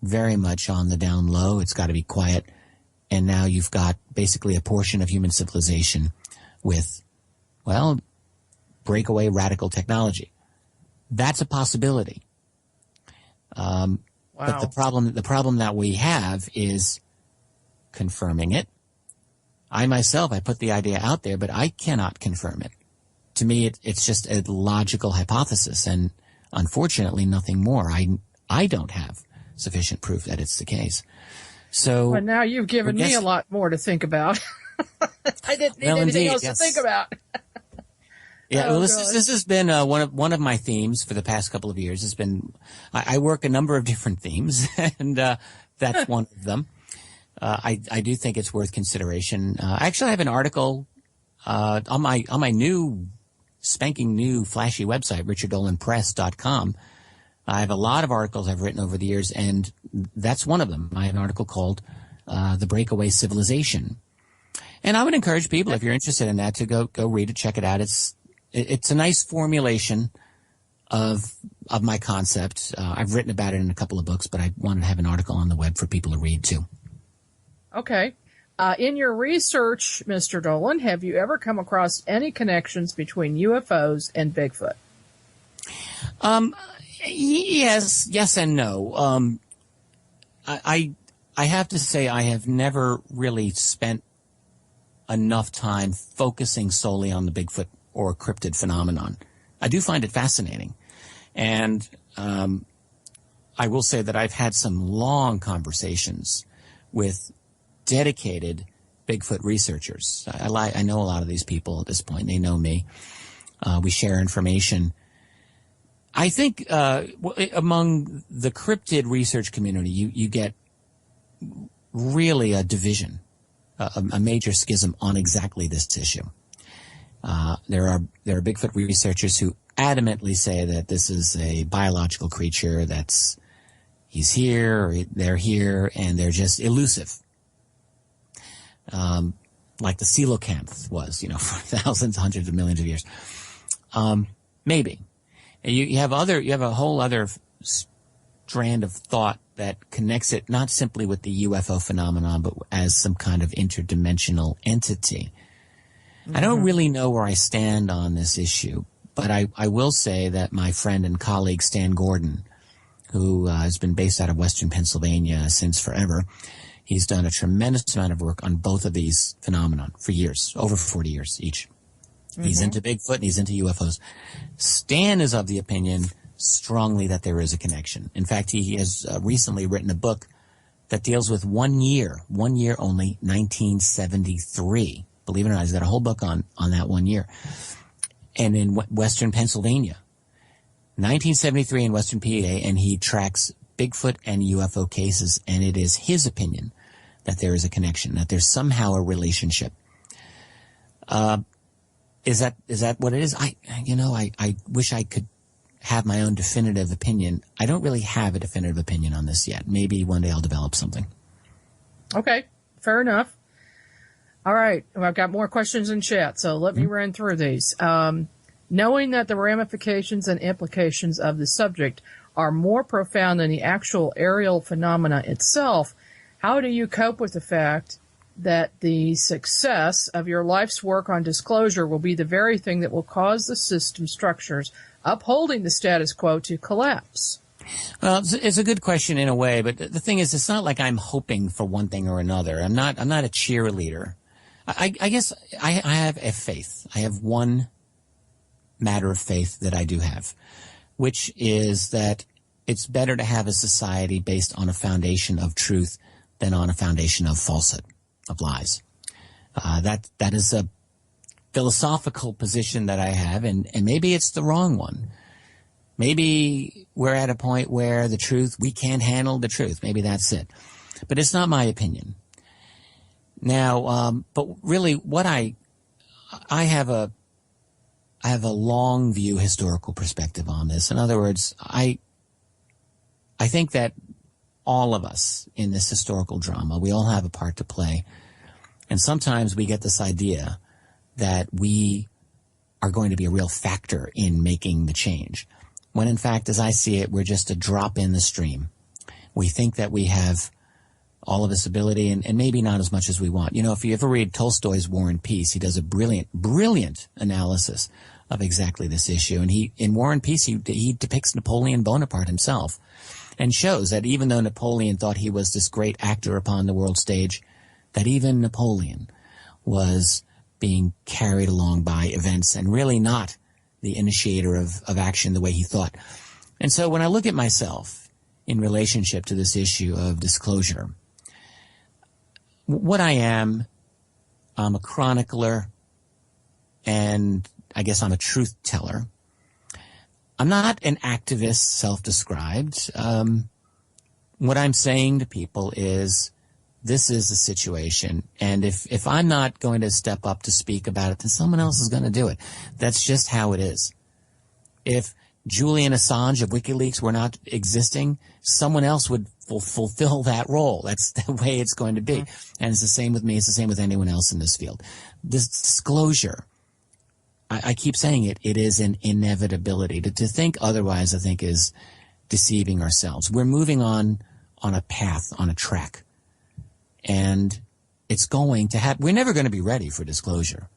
very much on the down low. It's got to be quiet. And now you've got basically a portion of human civilization with, well, breakaway radical technology. That's a possibility. Wow. But the problem that we have is confirming it. I myself, I put the idea out there, but I cannot confirm it. To me, it's just a logical hypothesis, and unfortunately, nothing more. I don't have sufficient proof that it's the case. So, well, now you've given me a lot more to think about. I didn't need anything else to think about. Yeah, well, this has been one of my themes for the past couple of years. It's been I work a number of different themes, and that's one of them. I do think it's worth consideration. I actually have an article on my new spanking new flashy website, richarddolanpress.com. I have a lot of articles I've written over the years, and that's one of them. I have an article called the Breakaway Civilization. And I would encourage people, if you're interested in that, to go read it, check it out. It's a nice formulation of my concept. I've written about it in a couple of books, but I wanted to have an article on the web for people to read too. Okay. In your research, Mr. Dolan, have you ever come across any connections between UFOs and Bigfoot? Yes and no. I have to say I have never really spent enough time focusing solely on the Bigfoot or cryptid phenomenon. I do find it fascinating. And I will say that I've had some long conversations with dedicated Bigfoot researchers. I know a lot of these people at this point. They know me. We share information. I think among the cryptid research community, you get really a division, a major schism on exactly this issue. There are Bigfoot researchers who adamantly say that this is a biological creature, he's here, or they're here, and they're just elusive. Like the coelacanth was, for thousands, hundreds of millions of years. Maybe. You have a whole other strand of thought that connects it not simply with the UFO phenomenon, but as some kind of interdimensional entity. Mm-hmm. I don't really know where I stand on this issue, but I will say that my friend and colleague Stan Gordon, who has been based out of Western Pennsylvania since forever, he's done a tremendous amount of work on both of these phenomena for years, over 40 years each. Mm-hmm. He's into Bigfoot and he's into UFOs. Stan is of the opinion strongly that there is a connection. In fact, he has recently written a book that deals with 1 year only, 1973. Believe it or not, he's got a whole book on that 1 year. And in Western Pennsylvania, 1973 in Western PA, and he tracks Bigfoot and UFO cases, and it is his opinion that there is a connection, that there's somehow a relationship. Is that what it is? I wish I could have my own definitive opinion. I don't really have a definitive opinion on this yet. Maybe one day I'll develop something. Okay, fair enough. All right, well, I've got more questions in chat, so let me run through these. Knowing that the ramifications and implications of the subject are more profound than the actual aerial phenomena itself, how do you cope with the fact that the success of your life's work on disclosure will be the very thing that will cause the system structures upholding the status quo to collapse? Well, it's a good question in a way, but the thing is, it's not like I'm hoping for one thing or another. I'm not a cheerleader. I guess I have a faith. I have one matter of faith that I do have, which is that it's better to have a society based on a foundation of truth than on a foundation of falsehood, of lies. That is a philosophical position that I have, and maybe it's the wrong one. Maybe we're at a point where we can't handle the truth. Maybe that's it. But it's not my opinion. Now, but really what I have a long view historical perspective on this. In other words, I think that all of us in this historical drama, we all have a part to play. And sometimes we get this idea that we are going to be a real factor in making the change, when in fact, as I see it, we're just a drop in the stream. We think that we have all of this ability and maybe not as much as we want. If you ever read Tolstoy's War and Peace, he does a brilliant analysis of exactly this issue. And in War and Peace, he depicts Napoleon Bonaparte himself and shows that even though Napoleon thought he was this great actor upon the world stage, that even Napoleon was being carried along by events and really not the initiator of action the way he thought. And so when I look at myself in relationship to this issue of disclosure, what I am, I'm a chronicler, and I guess I'm a truth teller. I'm not an activist, self-described. What I'm saying to people is, this is the situation, and if I'm not going to step up to speak about it, then someone else is going to do it. That's just how it is. If Julian Assange of WikiLeaks were not existing, someone else would fulfill that role. That's the way it's going to be. And it's the same with me. It's the same with anyone else in this field. This disclosure, I keep saying it is an inevitability. To think otherwise, I think, is deceiving ourselves. We're moving on a path, on a track. And it's going to happen. We're never going to be ready for disclosure.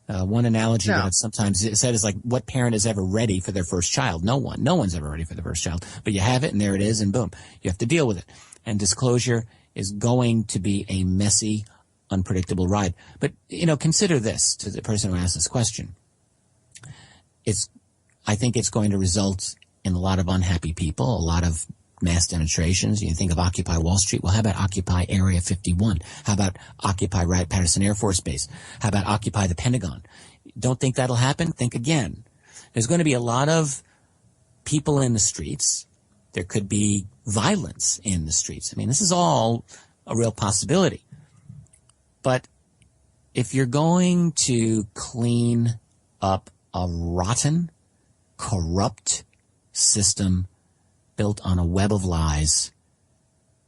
One analogy that I've sometimes said is like, what parent is ever ready for their first child? No one. No one's ever ready for their first child. But you have it, and there it is, and boom. You have to deal with it. And disclosure is going to be a messy, unpredictable ride. But, consider this to the person who asked this question. I think it's going to result in a lot of unhappy people, a lot of mass demonstrations. You think of Occupy Wall Street. Well, how about Occupy Area 51? How about Occupy Wright-Patterson Air Force Base? How about Occupy the Pentagon? Don't think that'll happen? Think again. There's going to be a lot of people in the streets. There could be violence in the streets. I mean, this is all a real possibility. But if you're going to clean up a rotten, corrupt system built on a web of lies,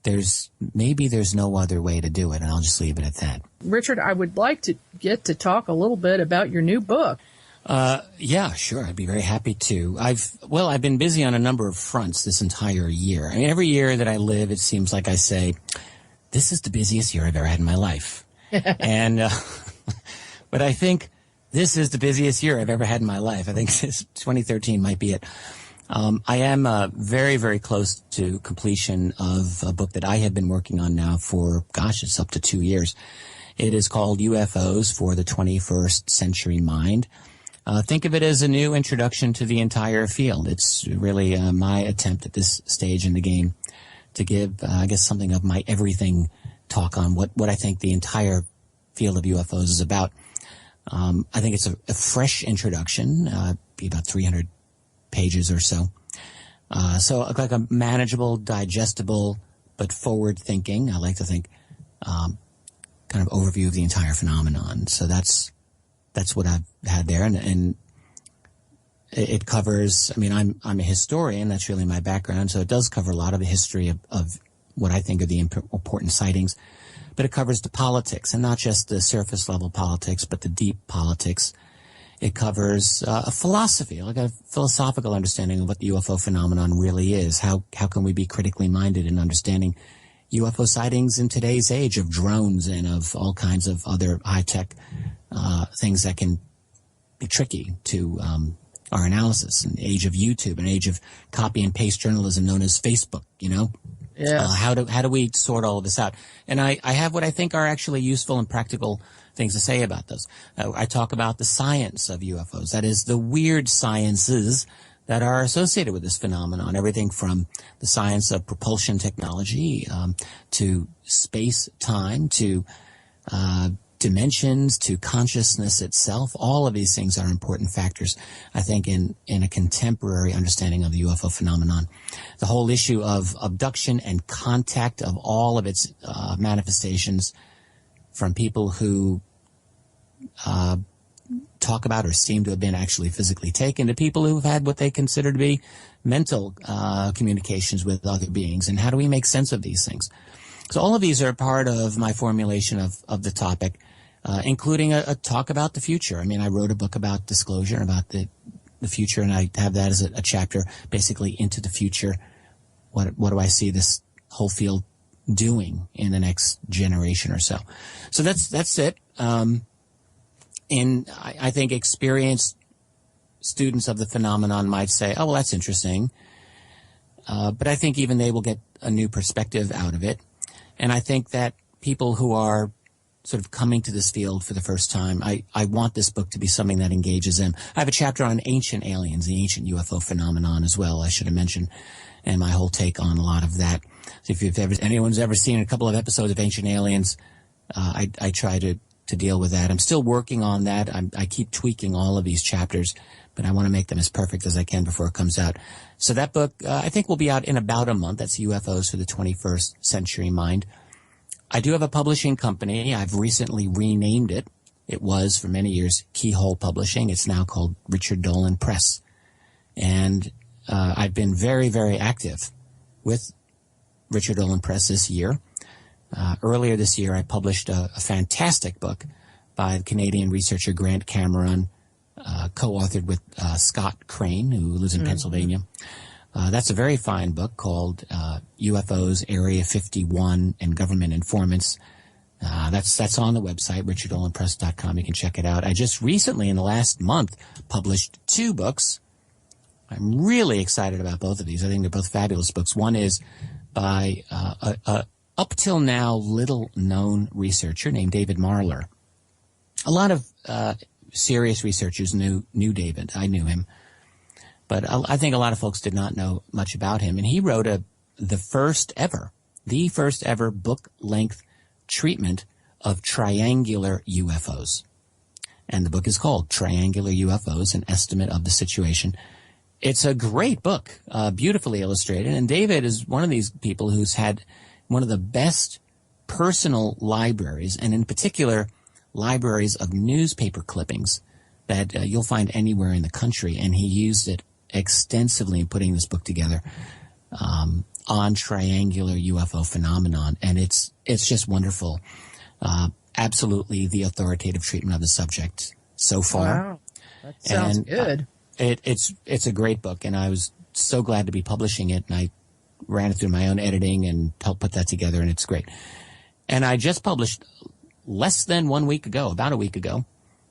there's no other way to do it, and I'll just leave it at that. Richard, I would like to get to talk a little bit about your new book. Yeah, sure. I'd be very happy to. I've been busy on a number of fronts this entire year. I mean, every year that I live, it seems like I say, this is the busiest year I've ever had in my life. And, but I think this is the busiest year I've ever had in my life. I think 2013 might be it. I am very, very close to completion of a book that I have been working on now for, it's up to 2 years. It is called UFOs for the 21st Century Mind. Think of it as a new introduction to the entire field. It's really my attempt at this stage in the game to give, something of my everything talk on what I think the entire field of UFOs is about. I think it's a fresh introduction, be about 300 pages or so. So like a manageable, digestible, but forward-thinking, I like to think, kind of overview of the entire phenomenon. So that's what I've had there. And it covers, I'm a historian. That's really my background. So it does cover a lot of the history of what I think are the important sightings. But it covers the politics, and not just the surface-level politics, but the deep politics. It covers a philosophy, like a philosophical understanding of what the UFO phenomenon really is. How can we be critically minded in understanding UFO sightings in today's age of drones and of all kinds of other high-tech things that can be tricky to our analysis. An age of YouTube, an age of copy-and-paste journalism known as Facebook, Yeah. How do we sort all of this out? And I have what I think are actually useful and practical things to say about those. I talk about the science of UFOs. That is, the weird sciences that are associated with this phenomenon. Everything from the science of propulsion technology to space-time to dimensions to consciousness itself. All of these things are important factors, I think, in a contemporary understanding of the UFO phenomenon. The whole issue of abduction and contact of all of its manifestations, from people who talk about or seem to have been actually physically taken to people who have had what they consider to be mental communications with other beings. And how do we make sense of these things? So all of these are part of my formulation of the topic, including a talk about the future. I wrote a book about disclosure and about the future, and I have that as a chapter basically into the future. What do I see this whole field doing in the next generation or so? So that's it. And I think experienced students of the phenomenon might say, oh, well, that's interesting. But I think even they will get a new perspective out of it. And I think that people who are sort of coming to this field for the first time, I want this book to be something that engages them. I have a chapter on ancient aliens, the ancient UFO phenomenon as well, I should have mentioned, and my whole take on a lot of that. So if anyone's ever seen a couple of episodes of Ancient Aliens, I try to deal with that. I'm still working on that. I keep tweaking all of these chapters, but I want to make them as perfect as I can before it comes out. So that book, I think, will be out in about a month. That's UFOs for the 21st Century Mind. I do have a publishing company. I've recently renamed it. It was, for many years, Keyhole Publishing. It's now called Richard Dolan Press. And I've been very, very active with Richard Dolan Press this year. Earlier this year, I published a fantastic book by the Canadian researcher Grant Cameron, co-authored with Scott Crane, who lives in Pennsylvania. That's a very fine book called UFOs, Area 51, and Government Informants. That's on the website, richarddolanpress.com. You can check it out. I just recently, in the last month, published 2 books. I'm really excited about both of these. I think they're both fabulous books. One is by a up till now little-known researcher named David Marlar. A lot of serious researchers knew David. I knew him. But I think a lot of folks did not know much about him. And he wrote the first ever book-length treatment of triangular UFOs. And the book is called Triangular UFOs, An Estimate of the Situation. It's a great book, beautifully illustrated. And David is one of these people who's had one of the best personal libraries, and in particular, libraries of newspaper clippings that you'll find anywhere in the country. And he used it extensively in putting this book together on triangular UFO phenomenon. And it's just wonderful. Absolutely the authoritative treatment of the subject so far. Wow. That sounds good. It's a great book, and I was so glad to be publishing it, and I ran it through my own editing and helped put that together, and it's great. And I just published less than 1 week ago, about a week ago,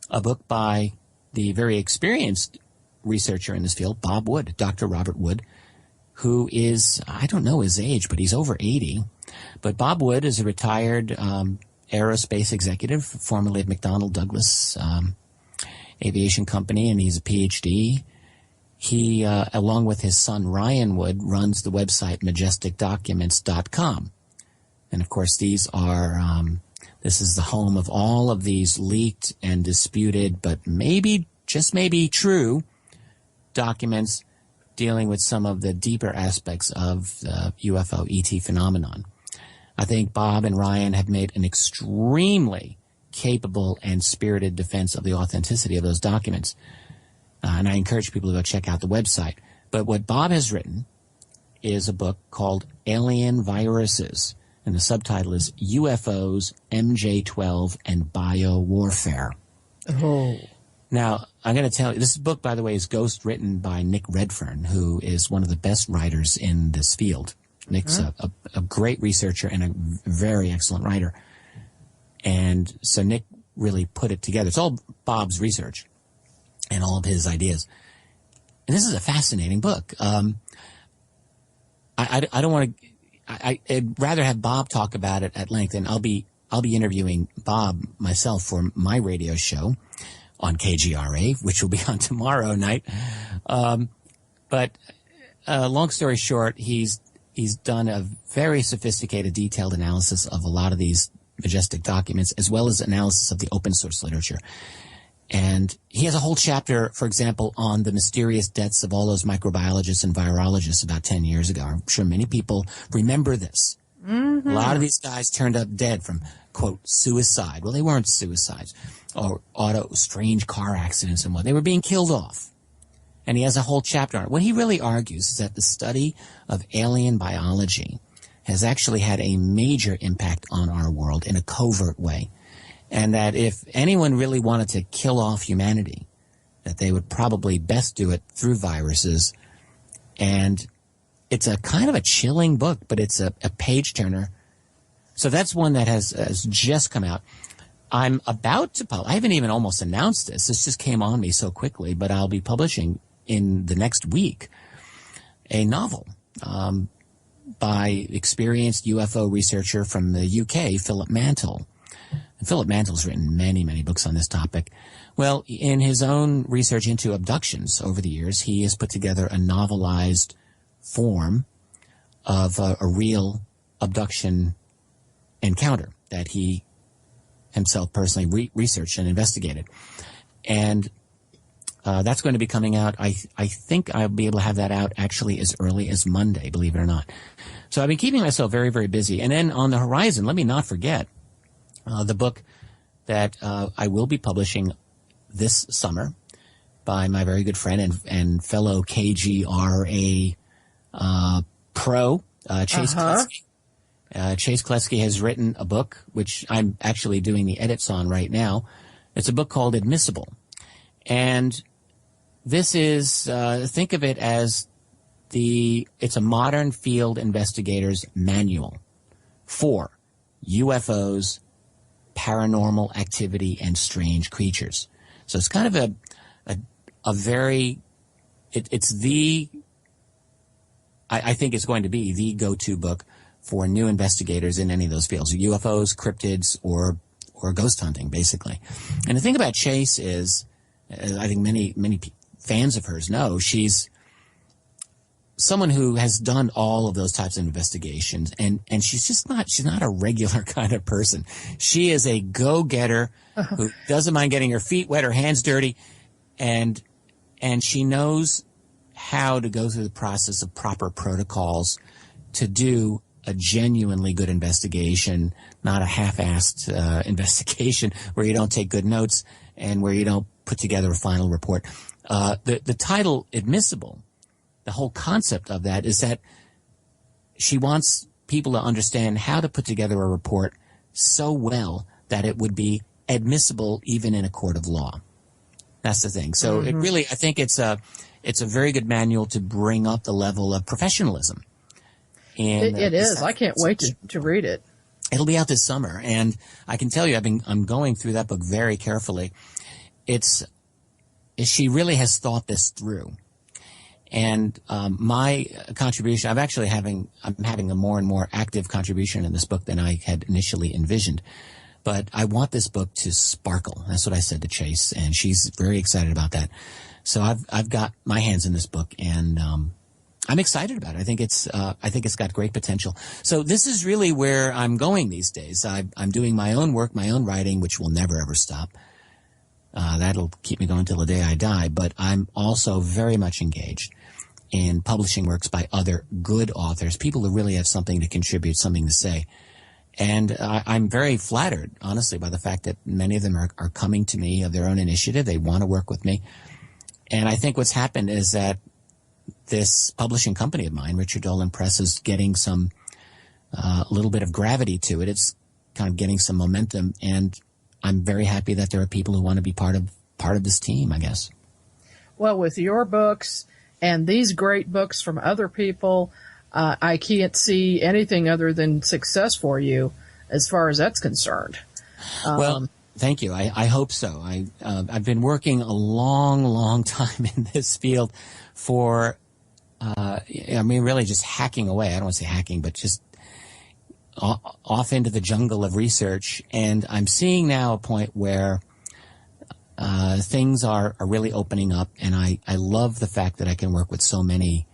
a book by the very experienced researcher in this field, Bob Wood, Dr. Robert Wood, who is, I don't know his age, but he's over 80. But Bob Wood is a retired aerospace executive, formerly of McDonnell Douglas Aviation Company, and he's a PhD. He, along with his son Ryan Wood, runs the website majesticdocuments.com. And of course, these are, this is the home of all of these leaked and disputed, but maybe, just maybe true documents dealing with some of the deeper aspects of the UFO ET phenomenon. I think Bob and Ryan have made an extremely capable and spirited defense of the authenticity of those documents. And I encourage people to go check out the website. But what Bob has written is a book called Alien Viruses, and the subtitle is UFOs, MJ-12, and Biowarfare. Oh. Now, I'm going to tell you, this book, by the way, is ghost-written by Nick Redfern, who is one of the best writers in this field. Nick's a great researcher and a very excellent writer. And so Nick really put it together. It's all Bob's research and all of his ideas. And this is a fascinating book. I don't want to. I'd rather have Bob talk about it at length, and I'll be interviewing Bob myself for my radio show on KGRA, which will be on tomorrow night. But long story short, he's done a very sophisticated, detailed analysis of a lot of these majestic documents, as well as analysis of the open source literature. And he has a whole chapter, for example, on the mysterious deaths of all those microbiologists and virologists about 10 years ago. I'm sure many people remember this. Mm-hmm. A lot of these guys turned up dead from, quote, suicide. Well, they weren't suicides or strange car accidents and what. They were being killed off. And he has a whole chapter on it. What he really argues is that the study of alien biology has actually had a major impact on our world in a covert way. And that if anyone really wanted to kill off humanity, that they would probably best do it through viruses. And it's a kind of a chilling book, but it's a page-turner. So that's one that has just come out. I'm about to publish. I haven't even almost announced this. This just came on me so quickly, but I'll be publishing in the next week a novel by experienced UFO researcher from the UK, Philip Mantle. And Philip Mantle's written many, many books on this topic. Well, in his own research into abductions over the years, he has put together a novelized form of a real abduction encounter that he himself personally researched and investigated. And that's going to be coming out. I think I'll be able to have that out actually as early as Monday, believe it or not. So I've been keeping myself very, very busy. And then on the horizon, let me not forget the book that I will be publishing this summer by my very good friend and fellow KGRA pro, Chase Kletzky. Chase Kletzky has written a book, which I'm actually doing the edits on right now. It's a book called Admissible. And this is, think of it as it's a modern field investigator's manual for UFOs, paranormal activity, and strange creatures. So it's kind of I think it's going to be the go-to book for new investigators in any of those fields, UFOs, cryptids, or ghost hunting, basically. And the thing about Chase is, I think many fans of hers know, she's someone who has done all of those types of investigations, and she's not a regular kind of person. She is a go-getter who doesn't mind getting her feet wet, her hands dirty, and she knows how to go through the process of proper protocols to do a genuinely good investigation, not a half-assed investigation where you don't take good notes and where you don't put together a final report. The title, Admissible, the whole concept of that is that she wants people to understand how to put together a report so well that it would be admissible even in a court of law. That's the thing. So it really, I think it's a very good manual to bring up the level of professionalism. And it is. I can't wait to read it. It'll be out this summer, and I can tell you, I'm going through that book very carefully. She really has thought this through. And my contribution, I'm having a more and more active contribution in this book than I had initially envisioned. But I want this book to sparkle. That's what I said to Chase, and she's very excited about that. So I've got my hands in this book, and I'm excited about it. I think it's got great potential. So this is really where I'm going these days. I'm doing my own work, my own writing, which will never ever stop. That'll keep me going till the day I die. But I'm also very much engaged in publishing works by other good authors, people who really have something to contribute, something to say. And I'm very flattered, honestly, by the fact that many of them are coming to me of their own initiative. They want to work with me. And I think what's happened is that this publishing company of mine, Richard Dolan Press, is getting some little bit of gravity to it. It's kind of getting some momentum, and I'm very happy that there are people who want to be part of this team, I guess. Well, with your books and these great books from other people, I can't see anything other than success for you as far as that's concerned. Well, thank you. I hope so. I've been working a long, long time in this field for, really just hacking away. I don't want to say hacking, but just off into the jungle of research. And I'm seeing now a point where things are really opening up. And I love the fact that I can work with so many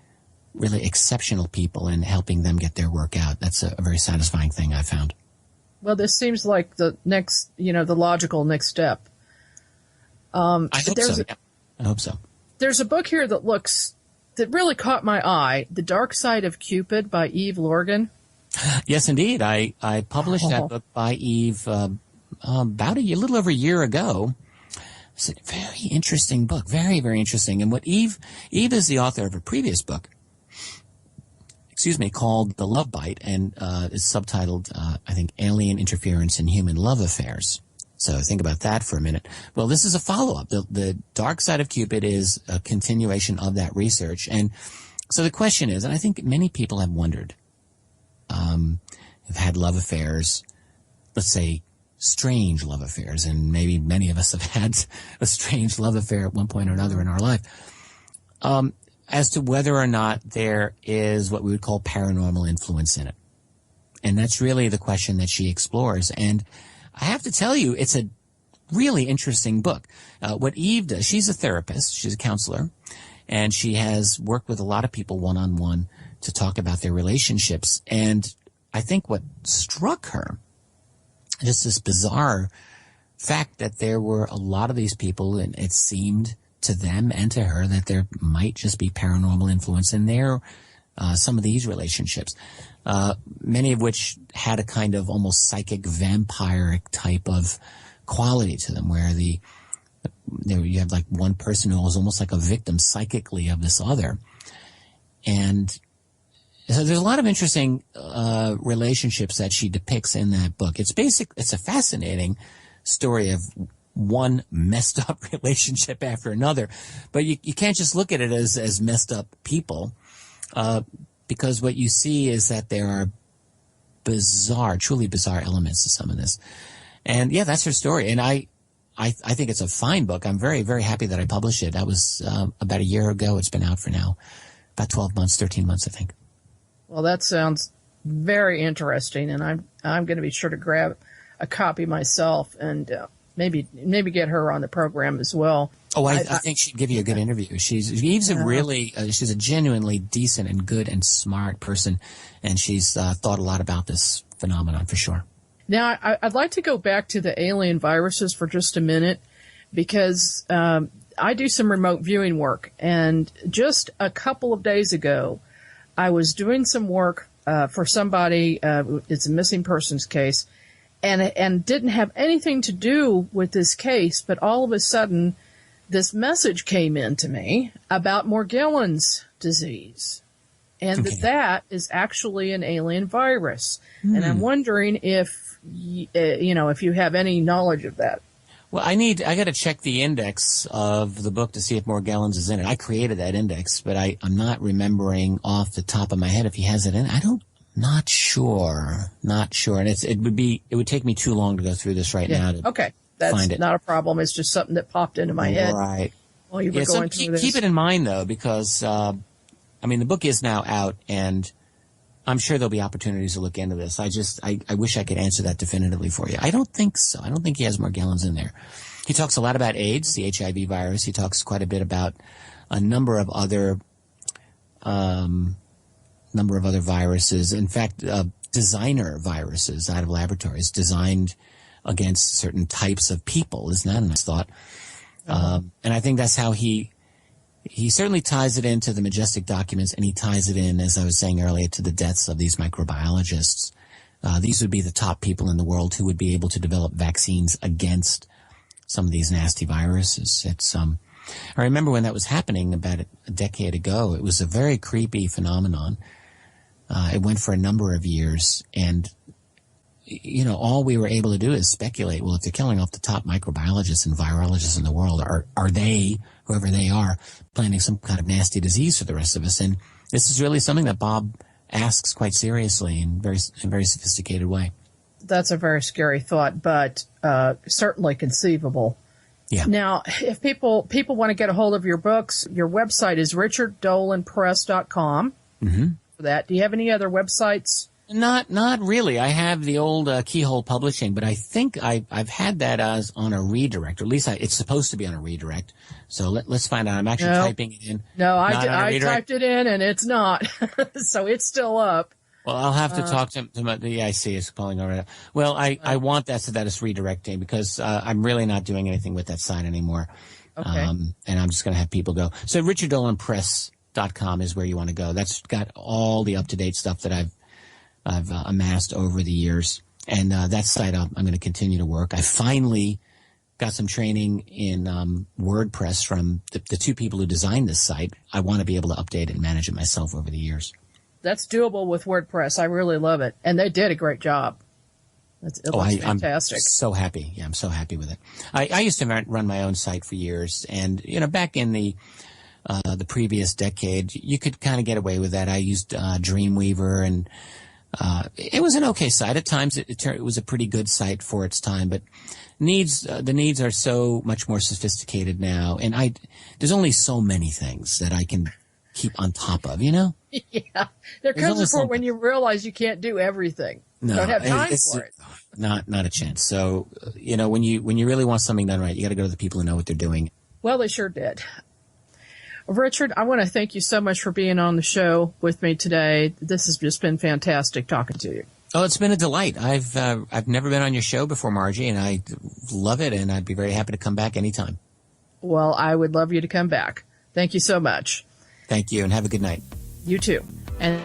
really exceptional people and helping them get their work out. That's a very satisfying thing I found. Well, this seems like the next, the logical next step. I hope so. There's a book here that really caught my eye, The Dark Side of Cupid by Eve Lorgan. Yes, indeed. I published that book by Eve about a little over a year ago. It's a very interesting book, very, very interesting. And what Eve is the author of a previous book, called The Love Bite, and is subtitled, I think, Alien Interference in Human Love Affairs. So think about that for a minute. Well, this is a follow-up. The Dark Side of Cupid is a continuation of that research. And so the question is, and I think many people have wondered, have had love affairs, let's say strange love affairs, and maybe many of us have had a strange love affair at one point or another in our life, as to whether or not there is what we would call paranormal influence in it. And that's really the question that she explores. And I have to tell you, it's a really interesting book. What Eve does, she's a therapist, she's a counselor, and she has worked with a lot of people one-on-one to talk about their relationships. And I think what struck her, just this bizarre fact that there were a lot of these people, and it seemed to them and to her that there might just be paranormal influence in their some of these relationships, many of which had a kind of almost psychic vampiric type of quality to them, where you have like one person who was almost like a victim psychically of this other. And so there's a lot of interesting relationships that she depicts in that book. It's a fascinating story of one messed up relationship after another. But you can't just look at it as messed up people, because what you see is that there are truly bizarre elements to some of this. And yeah, that's her story. And I think it's a fine book. I'm very, very happy that I published it. That was about a year ago. It's been out for now about 12 months, 13 months, I think. Well, that sounds very interesting, and I'm going to be sure to grab a copy myself and maybe get her on the program as well. Oh, I think she'd give you a good interview. She's a genuinely decent and good and smart person, and she's thought a lot about this phenomenon for sure. Now, I'd like to go back to the alien viruses for just a minute, because I do some remote viewing work, and just a couple of days ago, I was doing some work for somebody. It's a missing persons case, and didn't have anything to do with this case. But all of a sudden, this message came in to me about Morgellons disease, and that is actually an alien virus. And I'm wondering if if you have any knowledge of that. Well, I got to check the index of the book to see if Morgellons is in it. I created that index, but I'm not remembering off the top of my head if he has it in. Not sure. And it would take me too long to go through this now to find it. Not a problem. It's just something that popped into my head. Right. While you were going through this. Keep it in mind though, because the book is now out, and I'm sure there'll be opportunities to look into this. I wish I could answer that definitively for you. I don't think so. I don't think he has Morgellons in there. He talks a lot about AIDS, the HIV virus. He talks quite a bit about a number of other viruses. In fact, designer viruses out of laboratories designed against certain types of people. Isn't that a nice thought? And I think that's how he certainly ties it into the Majestic documents, and he ties it in, as I was saying earlier, to the deaths of these microbiologists. These would be the top people in the world who would be able to develop vaccines against some of these nasty viruses. I remember when that was happening about a decade ago. It was a very creepy phenomenon. It went for a number of years, and all we were able to do is speculate. Well, if they're killing off the top microbiologists and virologists in the world, are they, whoever they are, planning some kind of nasty disease for the rest of us? And this is really something that Bob asks quite seriously in a very sophisticated way. That's a very scary thought, but certainly conceivable. Yeah. Now, if people want to get a hold of your books, your website is richarddolanpress.com. Mm-hmm. For that, do you have any other websites? Not really. I have the old Keyhole Publishing, but I think I've had that as on a redirect, or at least it's supposed to be on a redirect. So let's find out. I'm actually typing it in. No, I typed it in and it's not. So it's still up. Well, I'll have to talk to the EIC is calling over. Well, I want that so that it's redirecting, because I'm really not doing anything with that site anymore. Okay. And I'm just going to have people go. So richarddolanpress.com is where you want to go. That's got all the up-to-date stuff that I've amassed over the years. And that site I'm going to continue to work. I finally got some training in WordPress from the two people who designed this site. I want to be able to update it and manage it myself over the years. That's doable with WordPress. I really love it. And they did a great job. It looks fantastic. I'm so happy. Yeah, I'm so happy with it. I used to run my own site for years. And, back in the previous decade, you could kind of get away with that. I used Dreamweaver, and it was an okay site. At times, it was a pretty good site for its time, but the needs are so much more sophisticated now, and there's only so many things that I can keep on top of, Yeah. There comes a point when you realize you can't do everything. No, you don't have time for it. Not a chance. So, when you really want something done right, you got to go to the people who know what they're doing. Well, they sure did. Richard, I want to thank you so much for being on the show with me today. This has just been fantastic talking to you. Oh, it's been a delight. I've never been on your show before, Margie, and I love it, and I'd be very happy to come back anytime. Well, I would love you to come back. Thank you so much. Thank you, and have a good night. You too. And